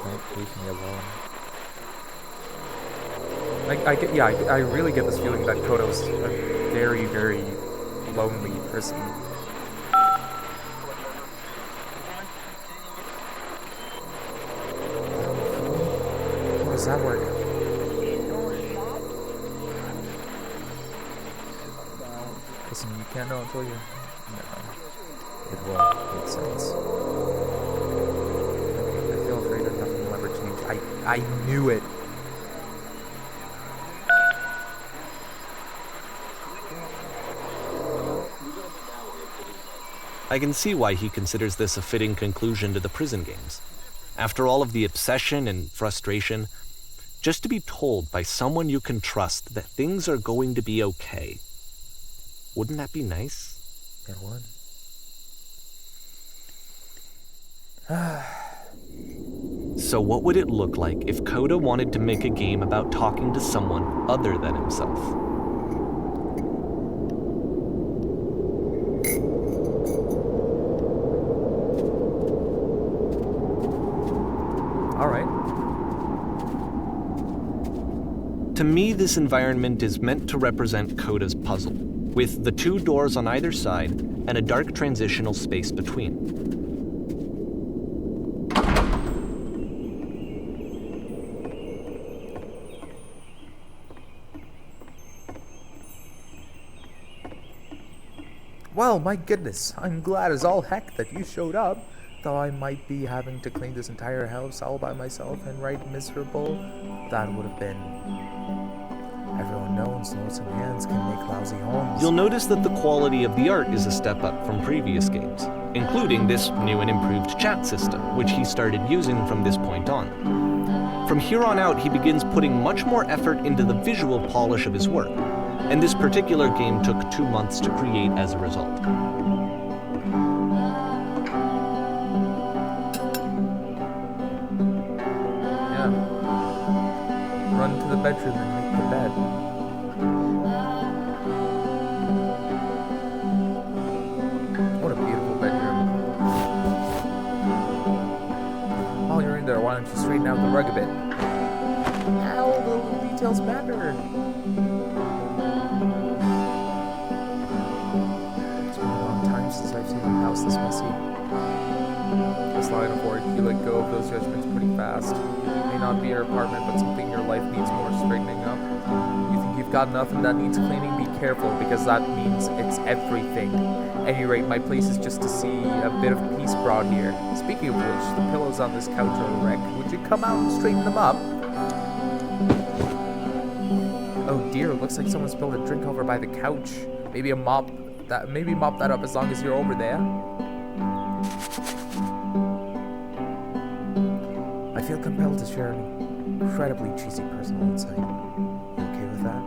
Don't leave me alone. I really get this feeling that Kodo's a very, very lonely person. How does that work? Listen, you can't know until you... No. It won't make sense. I feel afraid that nothing will ever change. I knew it! I can see why he considers this a fitting conclusion to the prison games. After all of the obsession and frustration, just to be told by someone you can trust that things are going to be okay. Wouldn't that be nice? It would. So what would it look like if Coda wanted to make a game about talking to someone other than himself? Alright. To me, this environment is meant to represent Coda's puzzle, with the two doors on either side and a dark transitional space between. Well, my goodness, I'm glad as all heck that you showed up. Though I might be having to clean this entire house all by myself and write miserable, that would have been... Everyone knows notes and hands can make lousy homes. You'll notice that the quality of the art is a step up from previous games, including this new and improved chat system, which he started using from this point on. From here on out, he begins putting much more effort into the visual polish of his work, and this particular game took 2 months to create as a result. Run to the bedroom and make the bed. What a beautiful bedroom. While you're in there, why don't you straighten out the rug a bit? Now the little details matter. It's been a long time since I've seen a house this messy. This line of work, you let go of those judgments pretty fast. May not be your apartment, but something in your life needs more straightening up. You think you've got nothing that needs cleaning? Be careful, because that means it's everything. At any rate, my place is just to see a bit of peace brought here. Speaking of which, the pillows on this couch are a wreck. Would you come out and straighten them up? Oh dear, looks like someone spilled a drink over by the couch. Maybe mop that up as long as you're over there. I feel compelled to share an incredibly cheesy personal insight. You okay with that?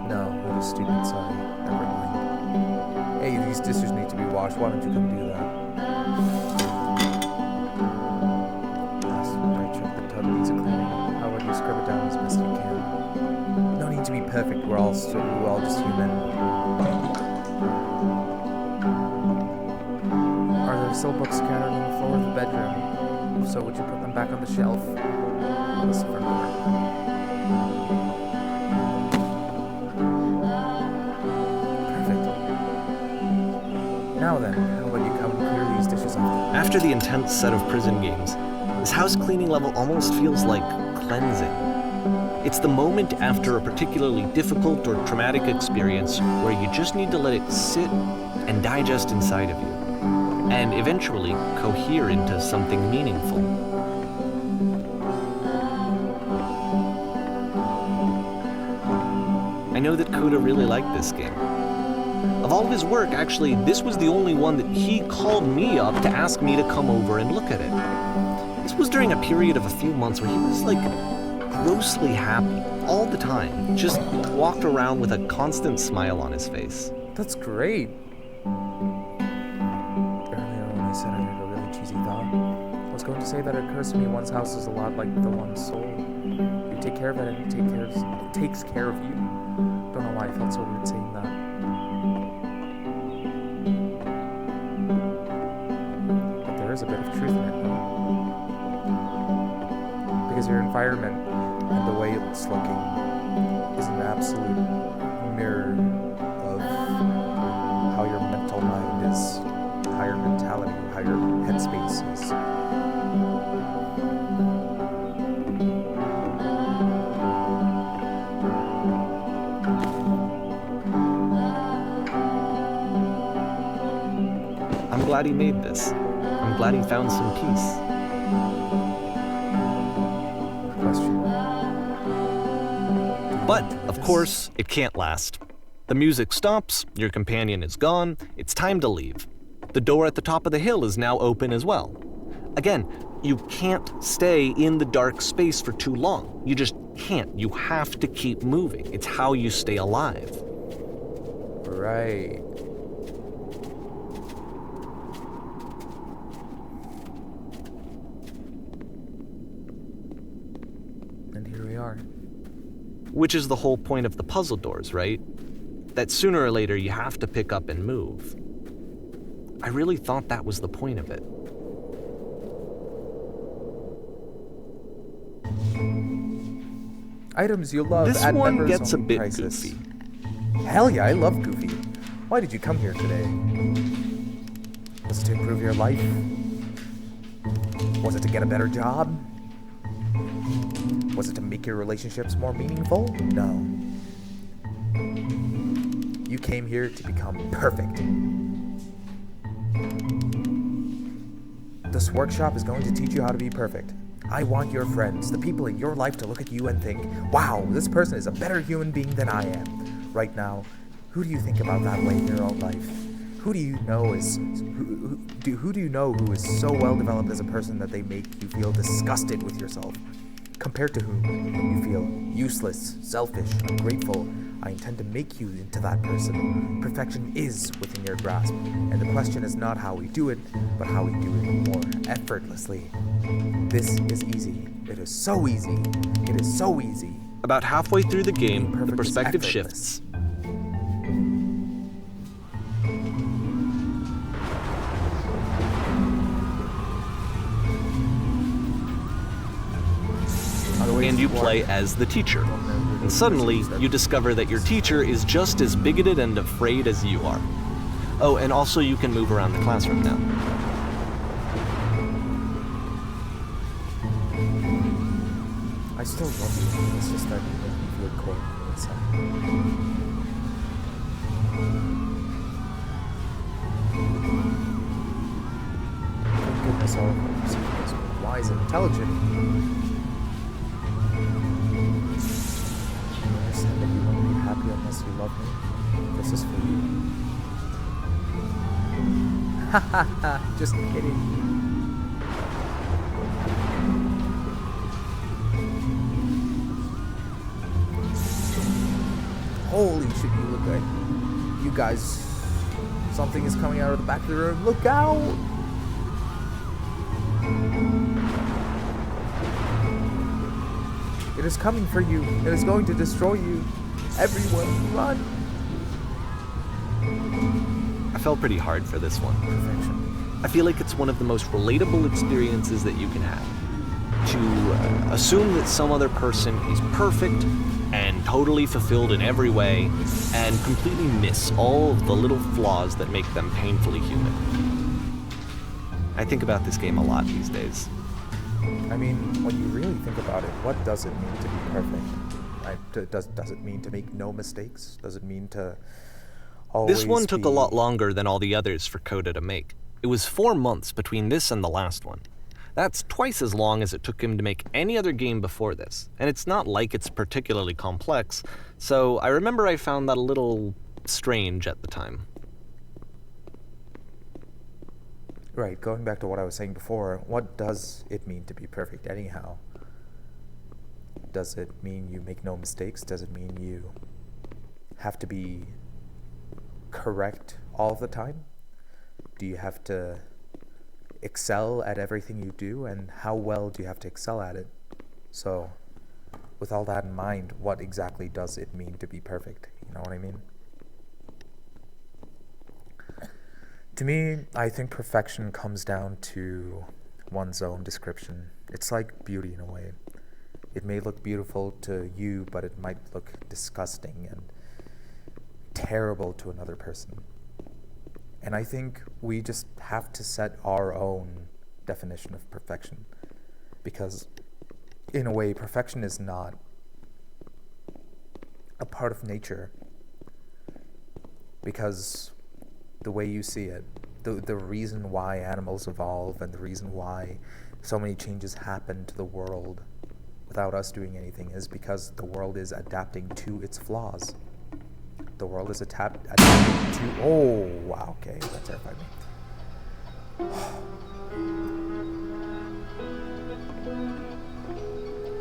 No, what a stupid sorry. Never mind. Hey, these dishes need to be washed. Why don't you come do that? Last night I checked the tub needs a cleaning. How about you scrub it down as best you can? No need to be perfect, we're all just human. Are there still books scattered on the floor of the bedroom? If so, would you put them back on the shelf? This front door. Perfect. Now then, how about you come and clear these dishes off? After the intense set of prison games, this house cleaning level almost feels like cleansing. It's the moment after a particularly difficult or traumatic experience where you just need to let it sit and digest inside of you, and eventually cohere into something meaningful. I know that Kuda really liked this game. Of all of his work, actually, this was the only one that he called me up to ask me to come over and look at it. This was during a period of a few months where he was like grossly happy all the time, just walked around with a constant smile on his face. That's great. Earlier when I said I had a really cheesy thought, I was going to say that it occurs to me one's house is a lot like the one's soul. You take care of it and it takes care of you. Don't know why I felt so weird saying that. But there is a bit of truth in it, though. Because your environment and the way it's looking is an absolute mirror of how your mental mind is, how your mentality, how your headspace is. I'm glad he made this. I'm glad he found some peace. But, of course, it can't last. The music stops, your companion is gone, it's time to leave. The door at the top of the hill is now open as well. Again, you can't stay in the dark space for too long. You just can't. You have to keep moving. It's how you stay alive. Right. And here we are. Which is the whole point of the puzzle doors, right? That sooner or later you have to pick up and move. I really thought that was the point of it. Items you love This at one members gets a only bit prices. goofy. Hell yeah, I love Goofy. Why did you come here today? Was it to improve your life? Was it to get a better job? Was it to make your relationships more meaningful? No. You came here to become perfect. This workshop is going to teach you how to be perfect. I want your friends, the people in your life, to look at you and think, wow, this person is a better human being than I am. Right now, who do you think about that way in your own life? Who do you know who is so well developed as a person that they make you feel disgusted with yourself? Compared to whom you feel useless, selfish, ungrateful. I intend to make you into that person. Perfection is within your grasp, and the question is not how we do it, but how we do it more effortlessly. This is easy. It is so easy. It is so easy. About halfway through the game, the Perfect is perspective effortless. shifts. And you play as the teacher. And suddenly, you discover that your teacher is just as bigoted and afraid as you are. Oh, and also you can move around the classroom now. I still love you. It's just that you make me feel cold inside. Thank goodness all of us are wise and intelligent. You understand that you won't be happy unless you love me. This is for you. Ha ha ha, just kidding. Holy shit, you look good. You guys, something is coming out of the back of the room. Look out! It is coming for you. It is going to destroy you. Everyone, run! I felt pretty hard for this one. Perfection. I feel like it's one of the most relatable experiences that you can have. To assume that some other person is perfect and totally fulfilled in every way, and completely miss all of the little flaws that make them painfully human. I think about this game a lot these days. I mean, when you really think about it, what does it mean to be perfect? Right? Does it mean to make no mistakes? Does it mean to always This one took be... a lot longer than all the others for Coda to make. It was 4 months between this and the last one. That's twice as long as it took him to make any other game before this, and it's not like it's particularly complex, so I remember I found that a little strange at the time. Right, going back to what I was saying before, what does it mean to be perfect anyhow? Does it mean you make no mistakes? Does it mean you have to be correct all the time? Do you have to excel at everything you do, and how well do you have to excel at it? So, with all that in mind, what exactly does it mean to be perfect? You know what I mean? To me, I think perfection comes down to one's own description. It's like beauty in a way. It may look beautiful to you, but it might look disgusting and terrible to another person. And I think we just have to set our own definition of perfection. Because, in a way, perfection is not a part of nature. Because the way you see it, the reason why animals evolve and the reason why so many changes happen to the world without us doing anything is because the world is adapting to its flaws. The world is adapting to... Oh, wow, okay, that terrified me.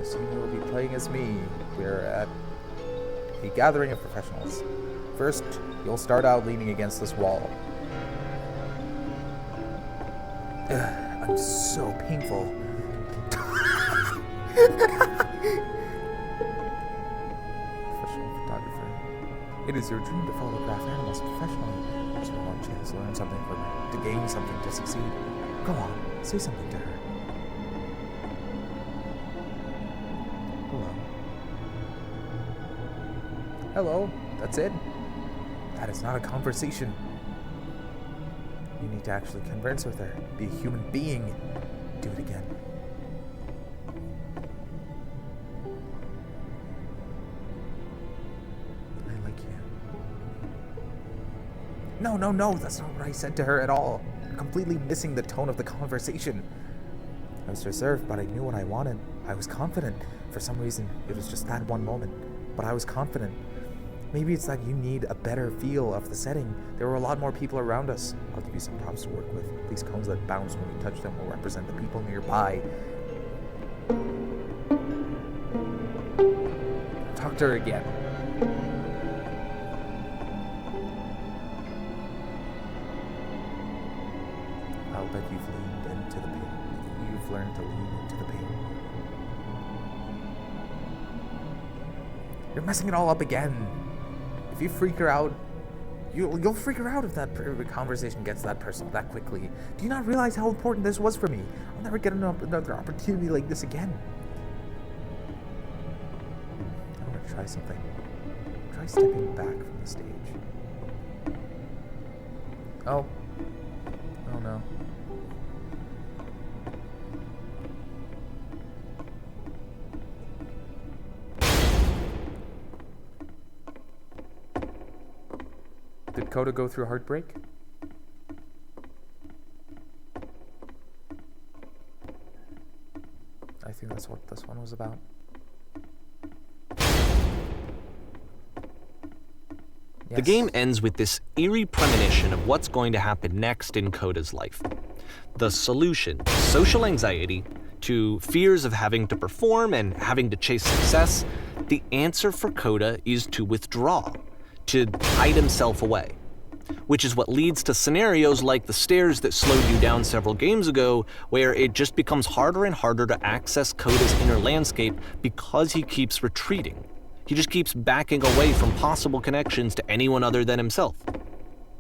So you will be playing as me. We're at a gathering of professionals. First, you'll start out leaning against this wall. I'm so painful. Professional photographer. It is your dream to photograph animals professionally. It's your one chance to learn something from her, to gain something, to succeed. Go on, say something to her. Hello, that's it? That is not a conversation. You need to actually converse with her, be a human being. do it again. I like you. No, that's not what I said to her at all. You're completely missing the tone of the conversation. I was reserved, but I knew what I wanted. I was confident. For some reason, it was just that one moment. But I was confident. Maybe it's that you need a better feel of the setting. There were a lot more people around us. I'll give you some props to work with. These cones that bounce when you touch them will represent the people nearby. Talk to her again. I'll bet you've leaned into the pain. You've learned to lean into the pain. You're messing it all up again. If you freak her out, you'll freak her out if that conversation gets that personal that quickly. Do you not realize how important this was for me? I'll never get another opportunity like this again. I want to try something. Try stepping back from the stage. Oh no. Did Coda go through heartbreak? I think that's what this one was about. The game ends with this eerie premonition of what's going to happen next in Coda's life. The solution to social anxiety, to fears of having to perform and having to chase success, the answer for Coda is to withdraw, to hide himself away. Which is what leads to scenarios like the stairs that slowed you down several games ago, where it just becomes harder and harder to access Coda's inner landscape because he keeps retreating. He just keeps backing away from possible connections to anyone other than himself.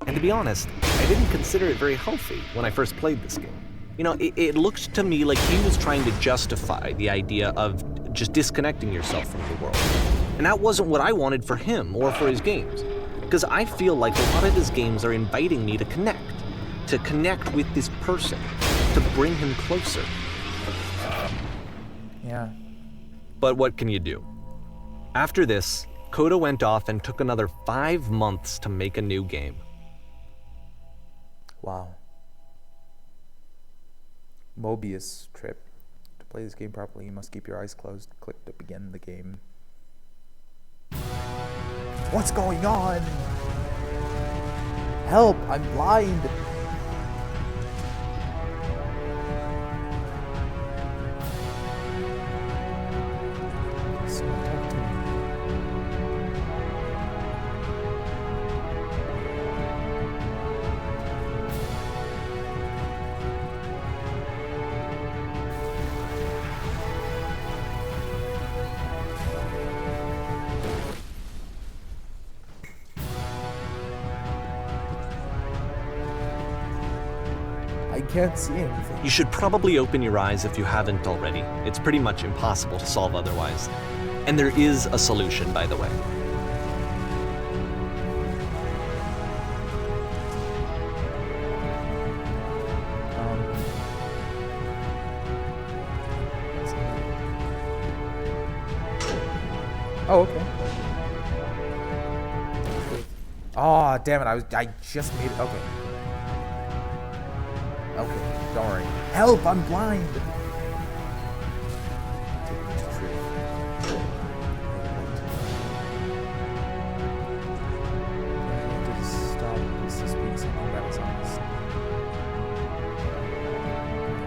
And to be honest, I didn't consider it very healthy when I first played this game. You know, it looked to me like he was trying to justify the idea of just disconnecting yourself from the world. And that wasn't what I wanted for him or for his games. Because I feel like a lot of his games are inviting me to connect with this person, to bring him closer. Yeah. But what can you do? After this, Coda went off and took another 5 months to make a new game. Wow. Mobius trip. To play this game properly, you must keep your eyes closed. Click to begin the game. What's going on? Help! I'm blind! Someone talk to me. I can't see anything. You should probably open your eyes if you haven't already. It's pretty much impossible to solve otherwise. And there is a solution, by the way. Oh, okay. Oh, damn it! I just made it. Okay. Okay, don't worry. Help! I'm blind. Take me to truth. I need to stop this being something that is honest.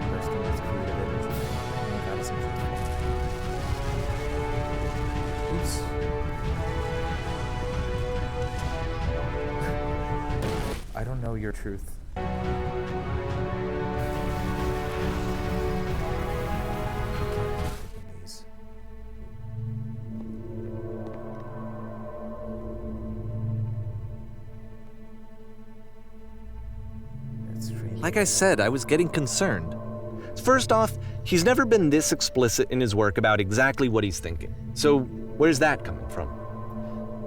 Bursting with creative energy. That is untruthful. Oops. I don't know your truth. Like I said, I was getting concerned. First off, he's never been this explicit in his work about exactly what he's thinking. So where's that coming from?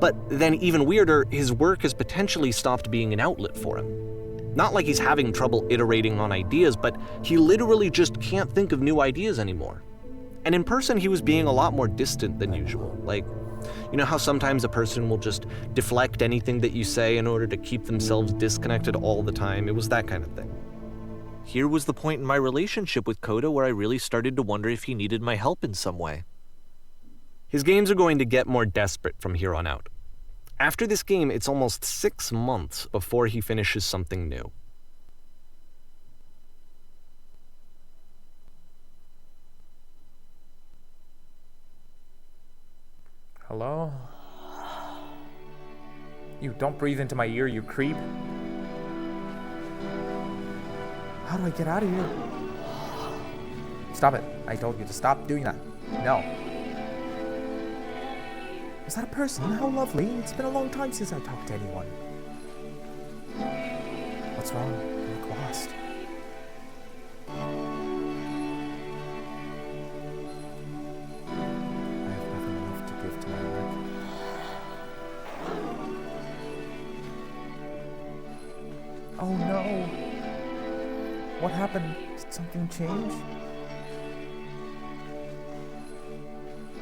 But then even weirder, his work has potentially stopped being an outlet for him. Not like he's having trouble iterating on ideas, but he literally just can't think of new ideas anymore. And in person, he was being a lot more distant than usual. Like, you know how sometimes a person will just deflect anything that you say in order to keep themselves disconnected all the time? It was that kind of thing. Here was the point in my relationship with Coda where I really started to wonder if he needed my help in some way. His games are going to get more desperate from here on out. After this game, it's almost 6 months before he finishes something new. Hello? You don't breathe into my ear, you creep. How do I get out of here? Stop it. I told you to stop doing that. No. Is that a person? How lovely. It's been a long time since I talked to anyone. What's wrong? You look lost. I have nothing left to give to my work. Oh no. What happened? Did something change?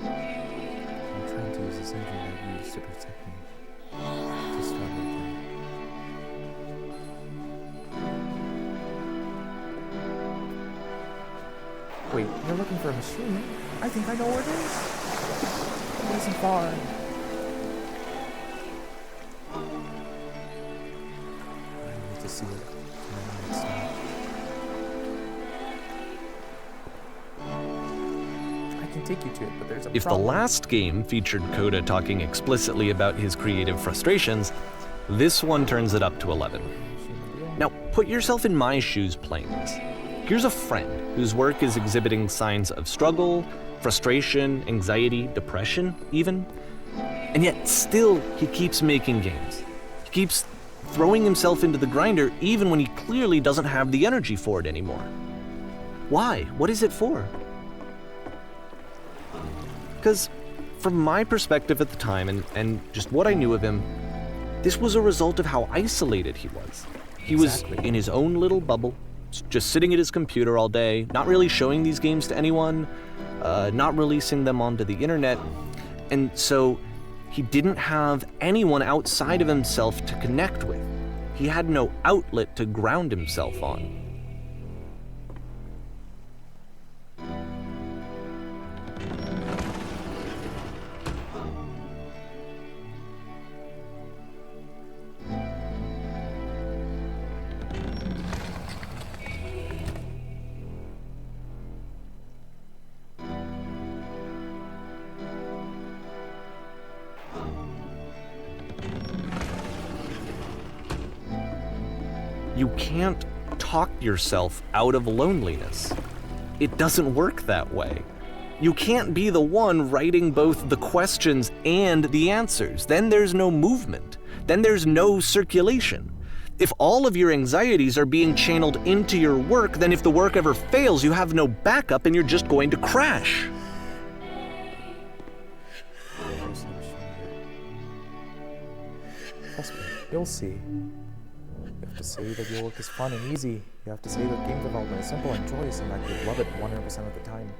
I'm trying to use this engine that I used to protect me. To start again. Wait, you're looking for a machine? I think I know where it is. It isn't far. I need to see it. I can take you to it, but there's a If the problem. last game featured Coda talking explicitly about his creative frustrations, this one turns it up to 11. Now, put yourself in my shoes playing this. Here's a friend whose work is exhibiting signs of struggle, frustration, anxiety, depression, even. And yet, still, he keeps making games. He keeps throwing himself into the grinder even when he clearly doesn't have the energy for it anymore. Why? What is it for? Because from my perspective at the time, and just what I knew of him, this was a result of how isolated he was. He was in his own little bubble, just sitting at his computer all day, not really showing these games to anyone, not releasing them onto the internet, and so he didn't have anyone outside of himself to connect with. He had no outlet to ground himself on. You can't talk yourself out of loneliness. It doesn't work that way. You can't be the one writing both the questions and the answers. Then there's no movement. Then there's no circulation. If all of your anxieties are being channeled into your work, then if the work ever fails, you have no backup and you're just going to crash. Trust me, you'll see. You have to say that your work is fun and easy. You have to say that game development is simple and joyous and that you love it 100% of the time.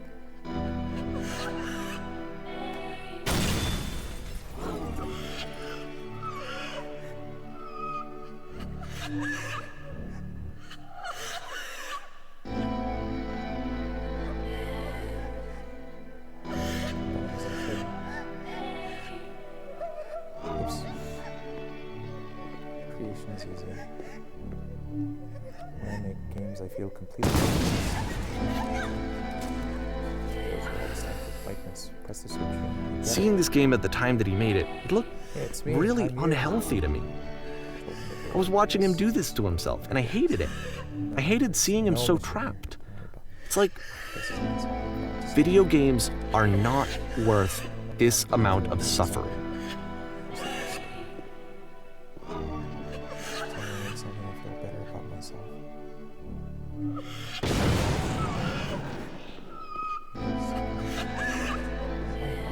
Oops. Creation is easy. When I make games, I feel completely. Press the switch. Seeing this game at the time that he made it, it looked Yeah, it's me. really I'm here. unhealthy to me. I was watching him do this to himself, and I hated it. I hated seeing him so trapped. It's like video games are not worth this amount of suffering.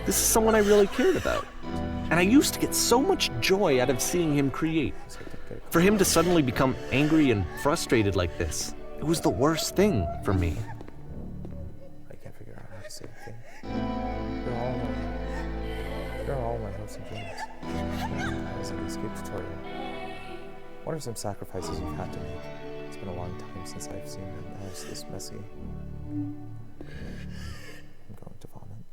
This is someone I really cared about. And I used to get so much joy out of seeing him create. For him to suddenly become angry and frustrated like this, it was the worst thing for me. I can't figure out how to say a thing. They're all my hopes and dreams. As an escape tutorial. What are some sacrifices you've had to make? It's been a long time since I've seen a house this messy. I'm going to vomit.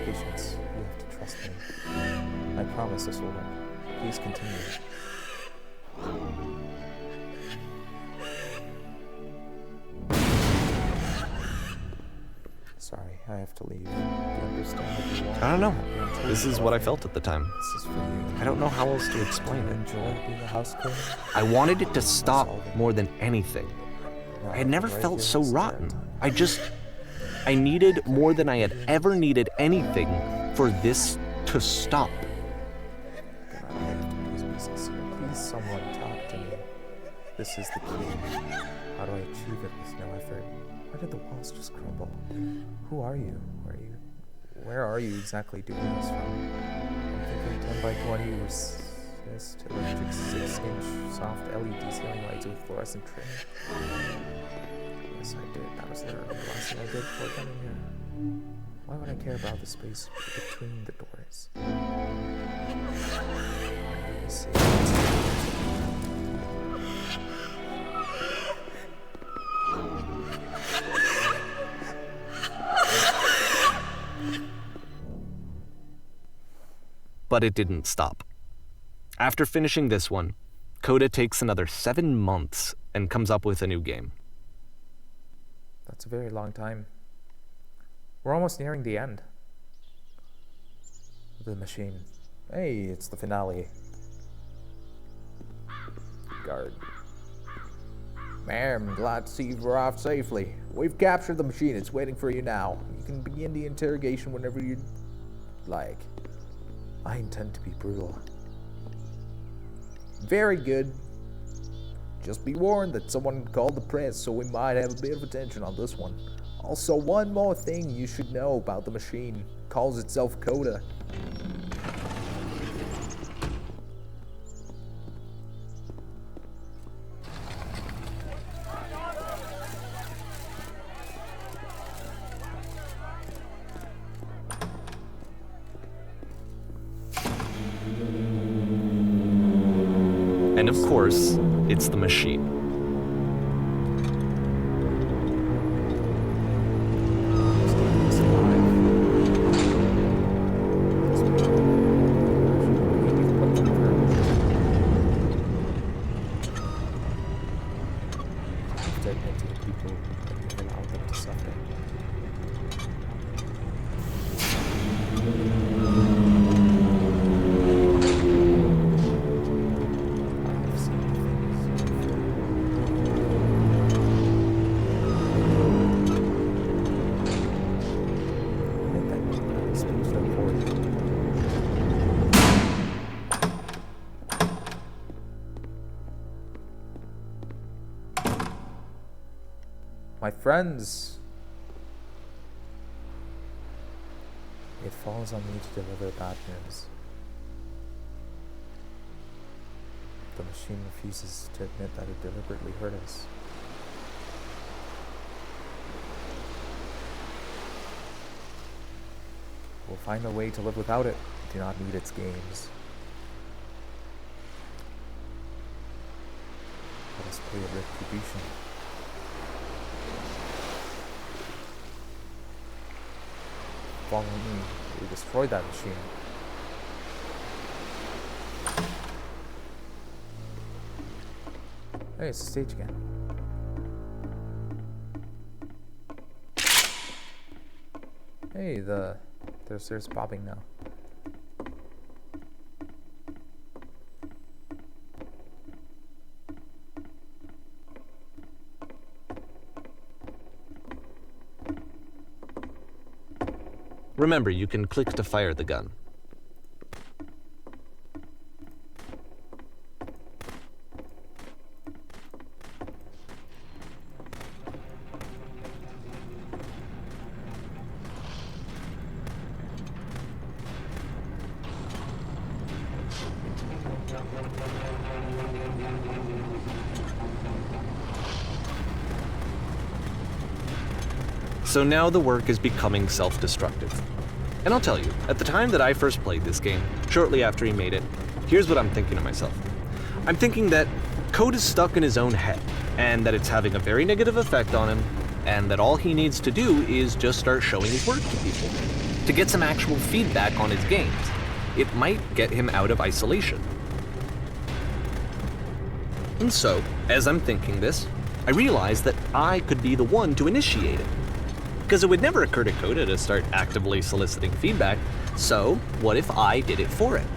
Patience, you have to trust me. I promise this will work. Please continue. Sorry, I have to leave. Do you understand what you want? I don't know. This is what I felt at the time. This is for you. I don't know how else to explain it. Enjoy being a house cleaner. I wanted it to stop more than anything. I had never felt so rotten. I needed more than I had ever needed anything for this to stop. Please, someone talk to me. This is the key. How do I achieve it with no effort? Why did the walls just crumble? Who are you? Where are you exactly doing this from? I'm thinking 10 by 20 resist electric 6-inch soft LED ceiling lights with fluorescent trim. Yes, I did. That was literally the last thing I did before coming here. Why would I care about the space between the doors? Let me see. But it didn't stop. After finishing this one, Coda takes another 7 months and comes up with a new game. That's a very long time. We're almost nearing the end. The machine. Hey, it's the finale. Guard. Ma'am, glad to see you've arrived safely. We've captured the machine. It's waiting for you now. You can begin the interrogation whenever you'd like. I intend to be brutal. Very good. Just be warned that someone called the press, so we might have a bit of attention on this one. Also, one more thing you should know about the machine. It calls itself Coda. And of course, it's the machine. My friends, it falls on me to deliver bad news. The machine refuses to admit that it deliberately hurt us. We'll find a way to live without it. We do not need its games. Let us pay a retribution. Follow me. We destroyed that machine. Hey, it's the stage again. Hey, there's popping now. Remember, you can click to fire the gun. So now the work is becoming self-destructive. And I'll tell you, at the time that I first played this game, shortly after he made it, here's what I'm thinking to myself. I'm thinking that Code is stuck in his own head, and that it's having a very negative effect on him, and that all he needs to do is just start showing his work to people, to get some actual feedback on his games. It might get him out of isolation. And so, as I'm thinking this, I realize that I could be the one to initiate it. Because it would never occur to Coda to start actively soliciting feedback, so what if I did it for him?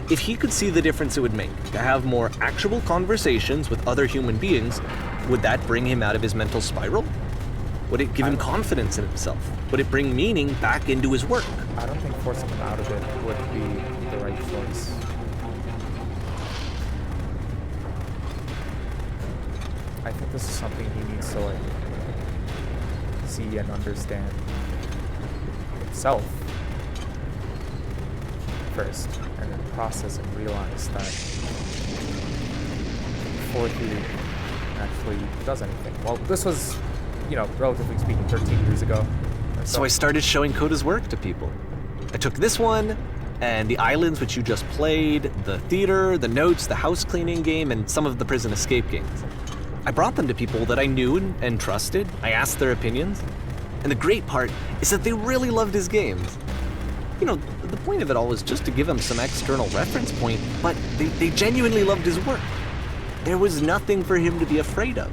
If he could see the difference it would make to have more actual conversations with other human beings, would that bring him out of his mental spiral? Would it give him confidence in himself? Would it bring meaning back into his work? I don't think forcing him out of it would be the right choice. I think this is something he needs to like see and understand himself first, and then process and realize that before he actually does anything. Well, this was, relatively speaking, 13 years ago. So I started showing Coda's work to people. I took this one, and the islands which you just played, the theater, the notes, the house cleaning game, and some of the prison escape games. I brought them to people that I knew and trusted. I asked their opinions. And the great part is that they really loved his games. The point of it all was just to give him some external reference point, but they genuinely loved his work. There was nothing for him to be afraid of.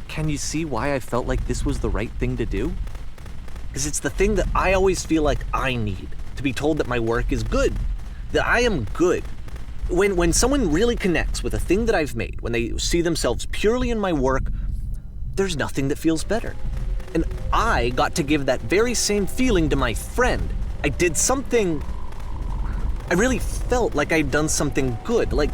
Can you see why I felt like this was the right thing to do? Because it's the thing that I always feel like I need, to be told that my work is good, that I am good. When someone really connects with a thing that I've made, when they see themselves purely in my work, there's nothing that feels better. And I got to give that very same feeling to my friend. I did something, I really felt like I'd done something good, like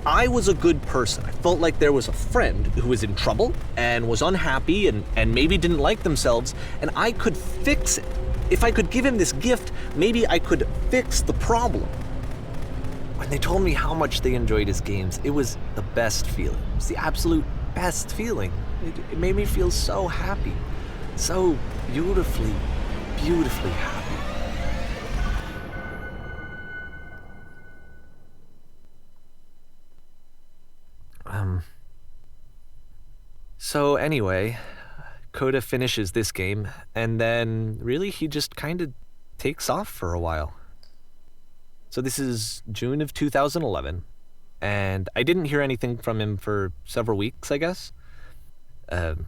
I was a good person. I felt like there was a friend who was in trouble and was unhappy and maybe didn't like themselves, and I could fix it. If I could give him this gift, maybe I could fix the problem. When they told me how much they enjoyed his games, it was the best feeling. It was the absolute best feeling. It made me feel so happy. So beautifully, beautifully happy. So anyway, Coda finishes this game, and then really he just kind of takes off for a while. So this is June of 2011, and I didn't hear anything from him for several weeks, I guess. And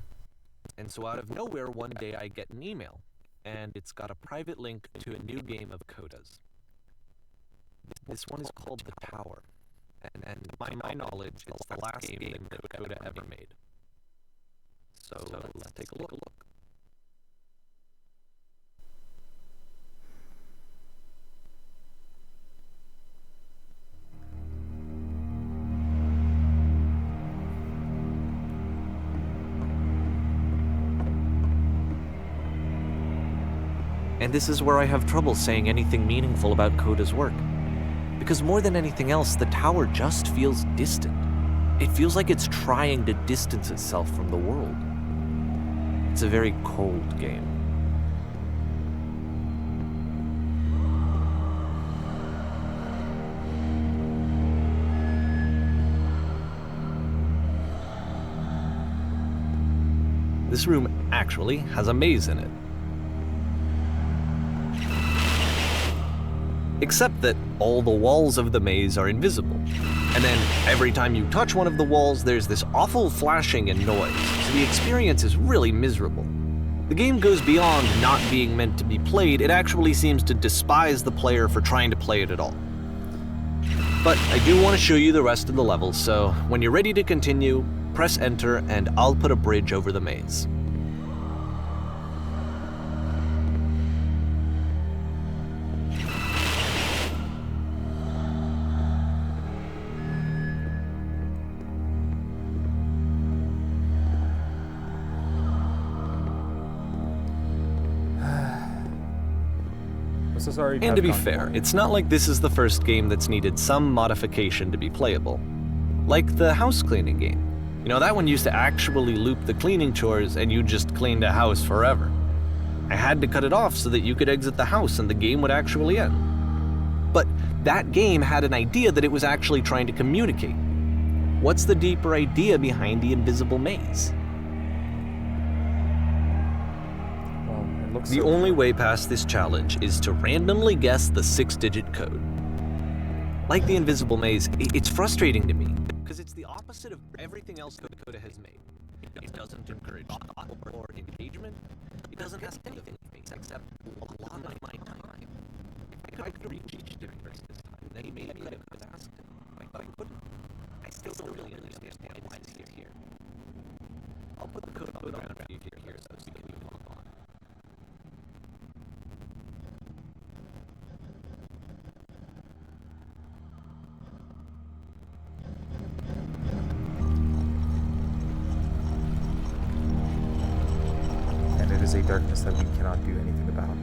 so out of nowhere, one day I get an email, and it's got a private link to a new game of Coda's. This one is called The Tower, and to my knowledge, it's the last game that Coda ever made. So let's take a look. And this is where I have trouble saying anything meaningful about Coda's work. Because more than anything else, the tower just feels distant. It feels like it's trying to distance itself from the world. It's a very cold game. This room actually has a maze in it. Except that all the walls of the maze are invisible. And then every time you touch one of the walls, there's this awful flashing and noise, so the experience is really miserable. The game goes beyond not being meant to be played, it actually seems to despise the player for trying to play it at all. But I do want to show you the rest of the levels, so when you're ready to continue, press enter and I'll put a bridge over the maze. I'm so sorry. And to be fair, it's not like this is the first game that's needed some modification to be playable. Like the house cleaning game. You know, that one used to actually loop the cleaning chores and you just cleaned a house forever. I had to cut it off so that you could exit the house and the game would actually end. But that game had an idea that it was actually trying to communicate. What's the deeper idea behind the invisible maze? Well, it looks The only way past this challenge is to randomly guess the 6-digit code. Like the invisible maze, it's frustrating to me, because it's the opposite of everything else Coda has made. It doesn't encourage thought or engagement. It doesn't ask anything except a lot of my time. I could reach each different person this time, then maybe I could have asked him, but I couldn't. I still don't really understand why it's here. I'll put the code around for you here so you can move on. And it is a darkness that we cannot do anything about.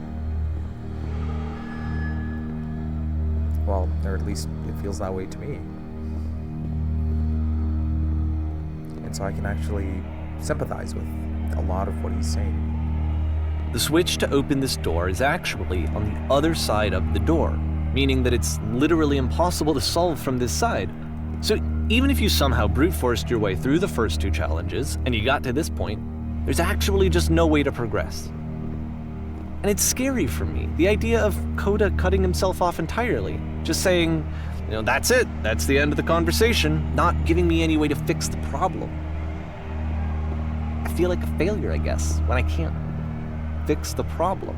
Well, or at least it feels that way to me. And so I can actually sympathize with a lot of what he's saying. The switch to open this door is actually on the other side of the door, meaning that it's literally impossible to solve from this side. So even if you somehow brute forced your way through the first 2 challenges and you got to this point, there's actually just no way to progress. And it's scary for me, the idea of Coda cutting himself off entirely, just saying, you know, that's it, that's the end of the conversation, not giving me any way to fix the problem. I feel like a failure, I guess, when I can't fix the problem.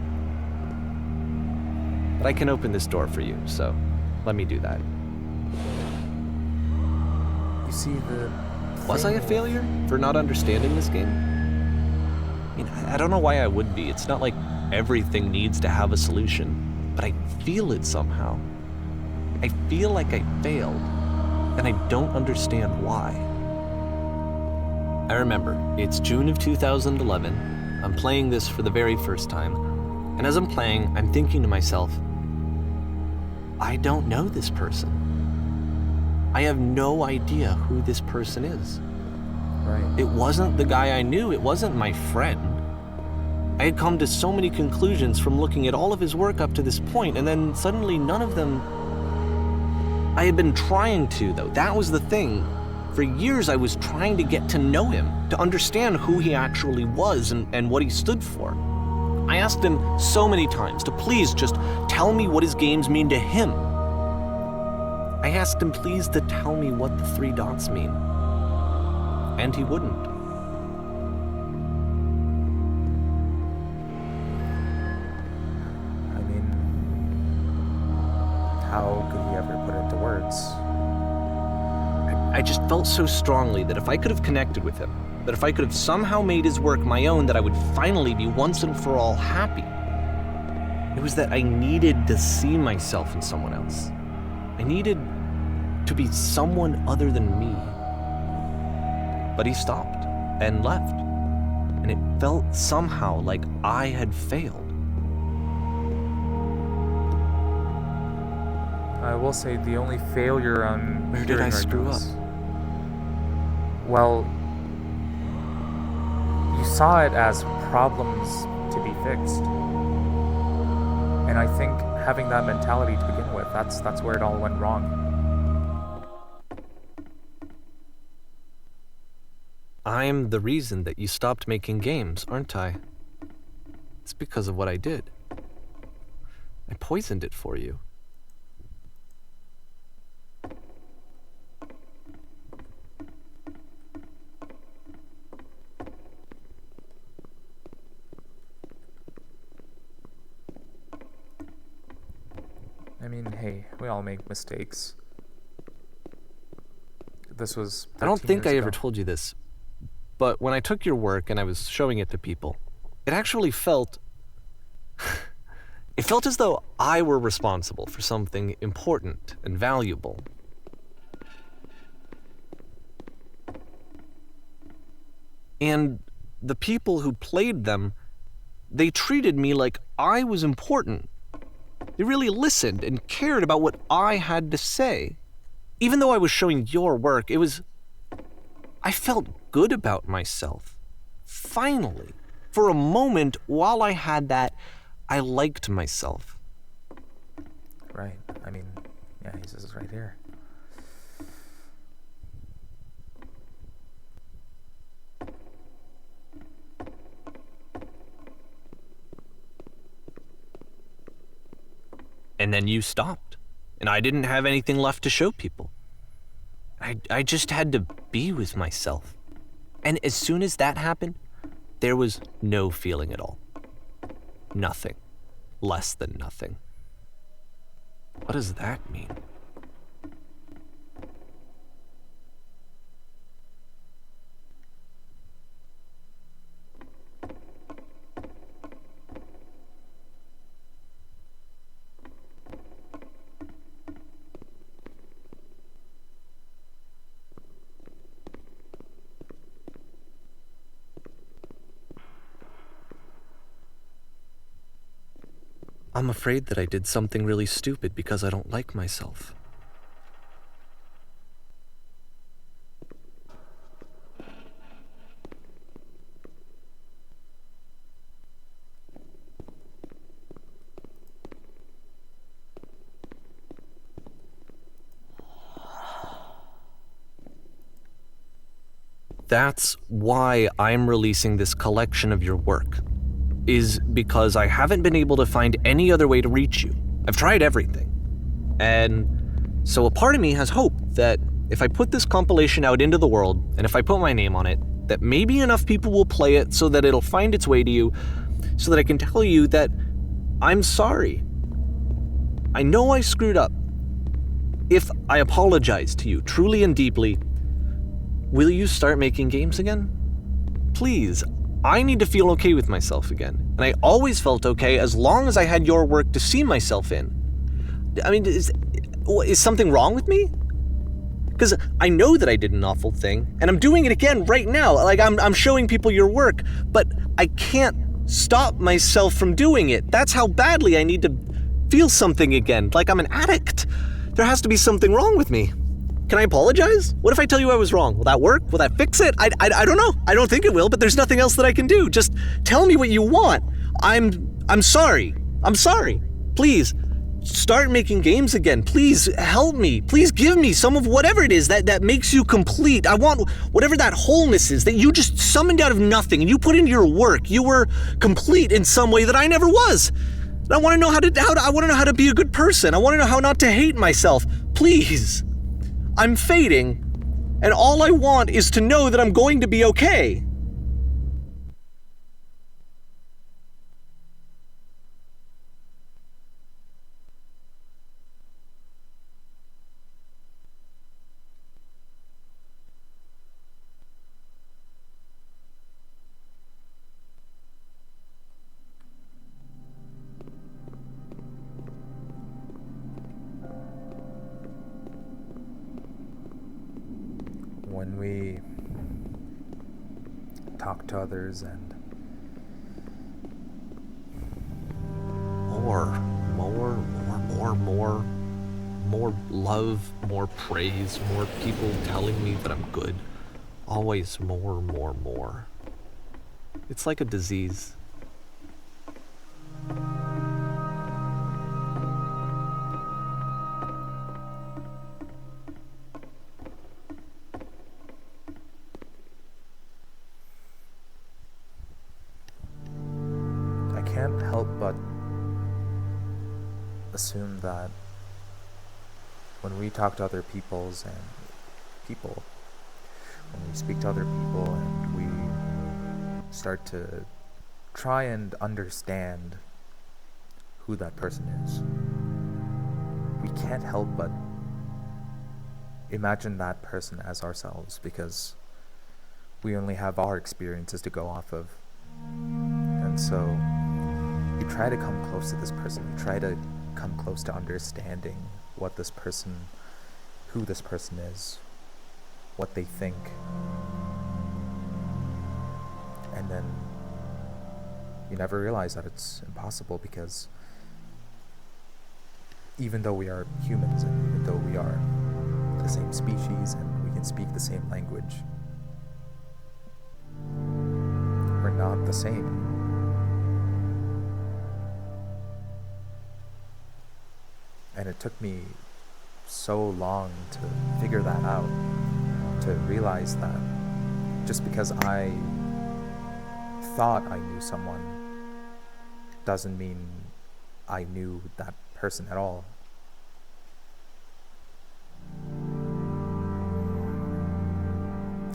But I can open this door for you, so let me do that. You see, Was I a failure for not understanding this game? I mean, I don't know why I would be. It's not like everything needs to have a solution, but I feel it somehow. I feel like I failed, and I don't understand why. I remember, it's June of 2011. I'm playing this for the very first time, and as I'm playing, I'm thinking to myself, I don't know this person. I have no idea who this person is. right? It wasn't the guy I knew, it wasn't my friend. I had come to so many conclusions from looking at all of his work up to this point, and then suddenly none of them... I had been trying to, though. That was the thing. For years I was trying to get to know him, to understand who he actually was and what he stood for. I asked him so many times to please just tell me what his games mean to him. I asked him please to tell me what the 3 dots mean. And he wouldn't. I mean, how could he ever put it into words? I just felt so strongly that if I could have connected with him, that if I could have somehow made his work my own, that I would finally be once and for all happy. It was that I needed to see myself in someone else. I needed to be someone other than me. But he stopped and left, and it felt somehow like I had failed. I will say the only failure I'm Where did hearing I right screw now up? is- Well, you saw it as problems to be fixed. And I think having that mentality to begin with, that's where it all went wrong. I'm the reason that you stopped making games, aren't I? It's because of what I did. I poisoned it for you. I mean, hey, we all make mistakes. This was I don't 13 think I years ever ago. told you this, but when I took your work and I was showing it to people, it actually felt... it felt as though I were responsible for something important and valuable. And the people who played them, they treated me like I was important. They really listened and cared about what I had to say. Even though I was showing your work, I felt good about myself. Finally, for a moment, while I had that, I liked myself. Right. I mean, yeah, he says it right here. And then you stopped, and I didn't have anything left to show people. I just had to be with myself. And as soon as that happened, there was no feeling at all. Nothing. Less than nothing. What does that mean? I'm afraid that I did something really stupid because I don't like myself. That's why I'm releasing this collection of your work. Is because I haven't been able to find any other way to reach you. I've tried everything. And so a part of me has hope that if I put this compilation out into the world, and if I put my name on it, that maybe enough people will play it so that it'll find its way to you, so that I can tell you that I'm sorry. I know I screwed up. If I apologize to you truly and deeply, will you start making games again? Please. I need to feel okay with myself again. And I always felt okay as long as I had your work to see myself in. I mean, is something wrong with me? Because I know that I did an awful thing, and I'm doing it again right now. Like, I'm showing people your work, but I can't stop myself from doing it. That's how badly I need to feel something again, like I'm an addict. There has to be something wrong with me. Can I apologize? What if I tell you I was wrong? Will that work? Will that fix it? I don't know. I don't think it will, but there's nothing else that I can do. Just tell me what you want. I'm sorry. I'm sorry. Please, start making games again. Please help me. Please give me some of whatever it is that makes you complete. I want whatever that wholeness is that you just summoned out of nothing and you put into your work. You were complete in some way that I never was. And I want to know how to be a good person. I want to know how not to hate myself. Please. I'm fading, and all I want is to know that I'm going to be okay. When we talk to others and more love, more praise, more people telling me that I'm good. Always more. It's like a disease. I can't help but assume that when we talk to other when we speak to other people and we start to try and understand who that person is, we can't help but imagine that person as ourselves, because we only have our experiences to go off of. And so you try to come close to this person, you try to come close to understanding who this person is, what they think. And then you never realize that it's impossible, because even though we are humans and even though we are the same species and we can speak the same language, we're not the same. And it took me so long to figure that out, to realize that just because I thought I knew someone doesn't mean I knew that person at all.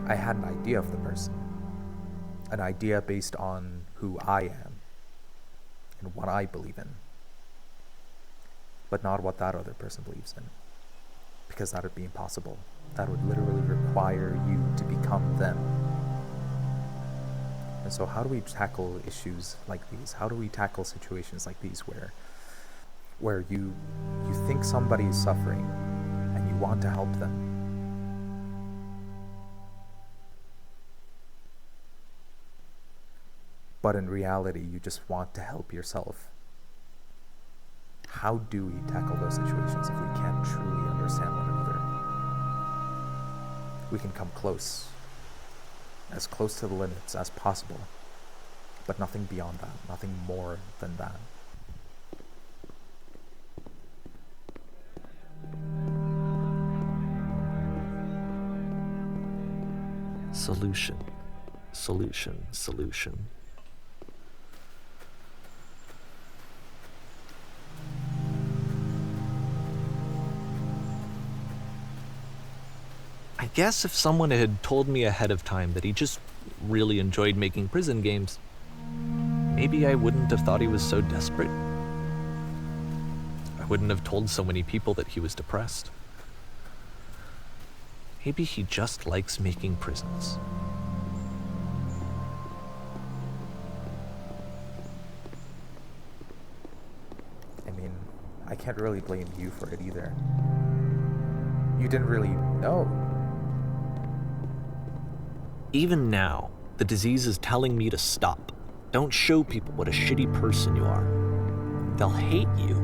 I had an idea of the person, an idea based on who I am and what I believe in, but not what that other person believes in, because that would be impossible. That would literally require you to become them. And so how do we tackle issues like these? How do we tackle situations like these where you think somebody is suffering and you want to help them, but in reality you just want to help yourself? How do we tackle those situations if we can't truly understand one another? We can come close, as close to the limits as possible, but nothing beyond that, nothing more than that. Solution, solution, solution. I guess if someone had told me ahead of time that he just really enjoyed making prison games, maybe I wouldn't have thought he was so desperate. I wouldn't have told so many people that he was depressed. Maybe he just likes making prisons. I mean, I can't really blame you for it either. You didn't really know. Even now, the disease is telling me to stop. Don't show people what a shitty person you are. They'll hate you.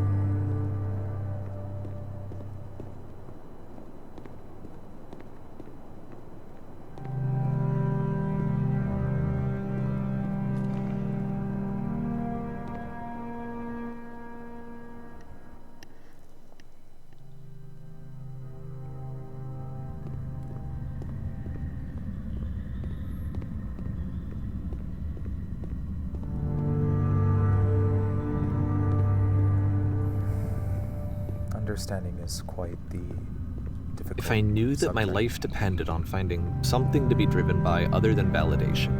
Understanding is quite the difficult If I knew that my subject. life depended on finding something to be driven by other than validation,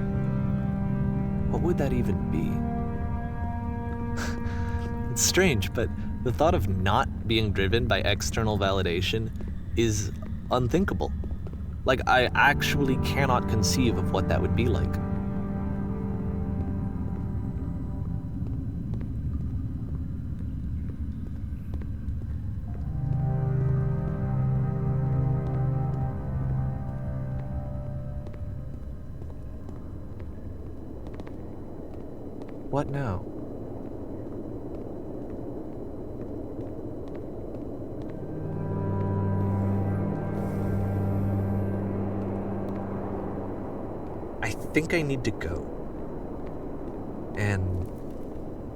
what would that even be? It's strange, but the thought of not being driven by external validation is unthinkable. Like, I actually cannot conceive of what that would be like. What now? I think I need to go. And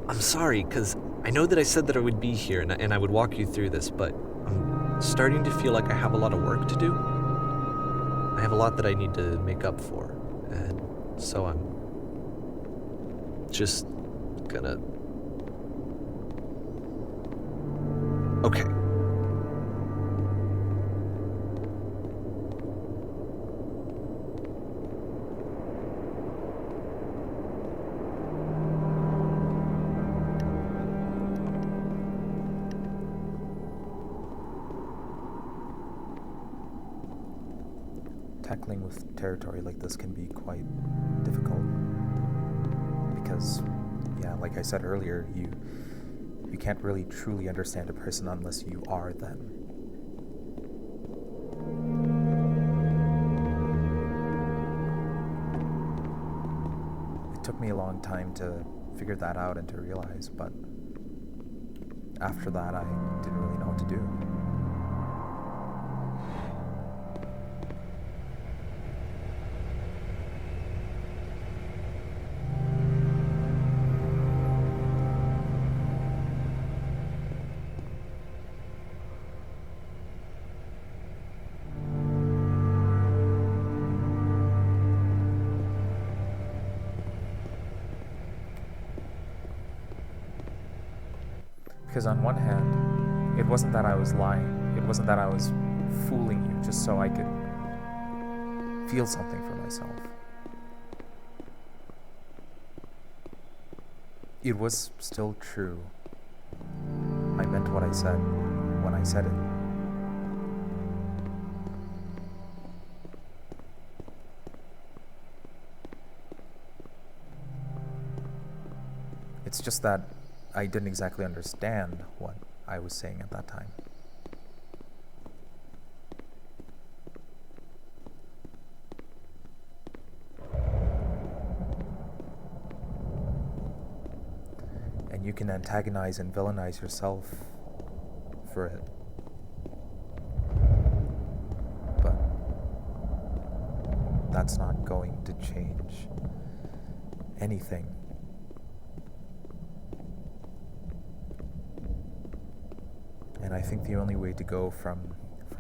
I'm sorry, because I know that I said that I would be here and I would walk you through this, but I'm starting to feel like I have a lot of work to do. I have a lot that I need to make up for, and so I'm just gonna... Okay. Tackling with territory like this can be quite difficult because, yeah, like I said earlier, you can't really truly understand a person unless you are them. It took me a long time to figure that out and to realize, but after that, I didn't really know what to do. Because on one hand, it wasn't that I was lying. It wasn't that I was fooling you just so I could feel something for myself. It was still true. I meant what I said when I said it. It's just that I didn't exactly understand what I was saying at that time. And you can antagonize and villainize yourself for it. But that's not going to change anything. And I think the only way to go from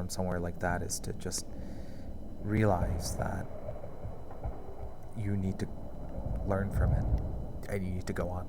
somewhere like that is to just realize that you need to learn from it and you need to go on.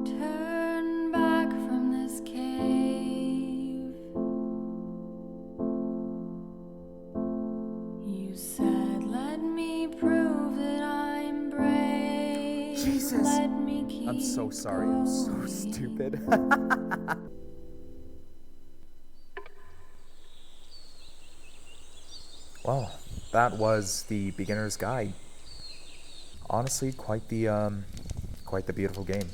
Turn back from this cave. You said, let me prove that I'm brave. Jesus! Let me keep I'm so sorry, I'm so going. stupid. Well, that was the beginner's guide. Honestly, quite the beautiful game.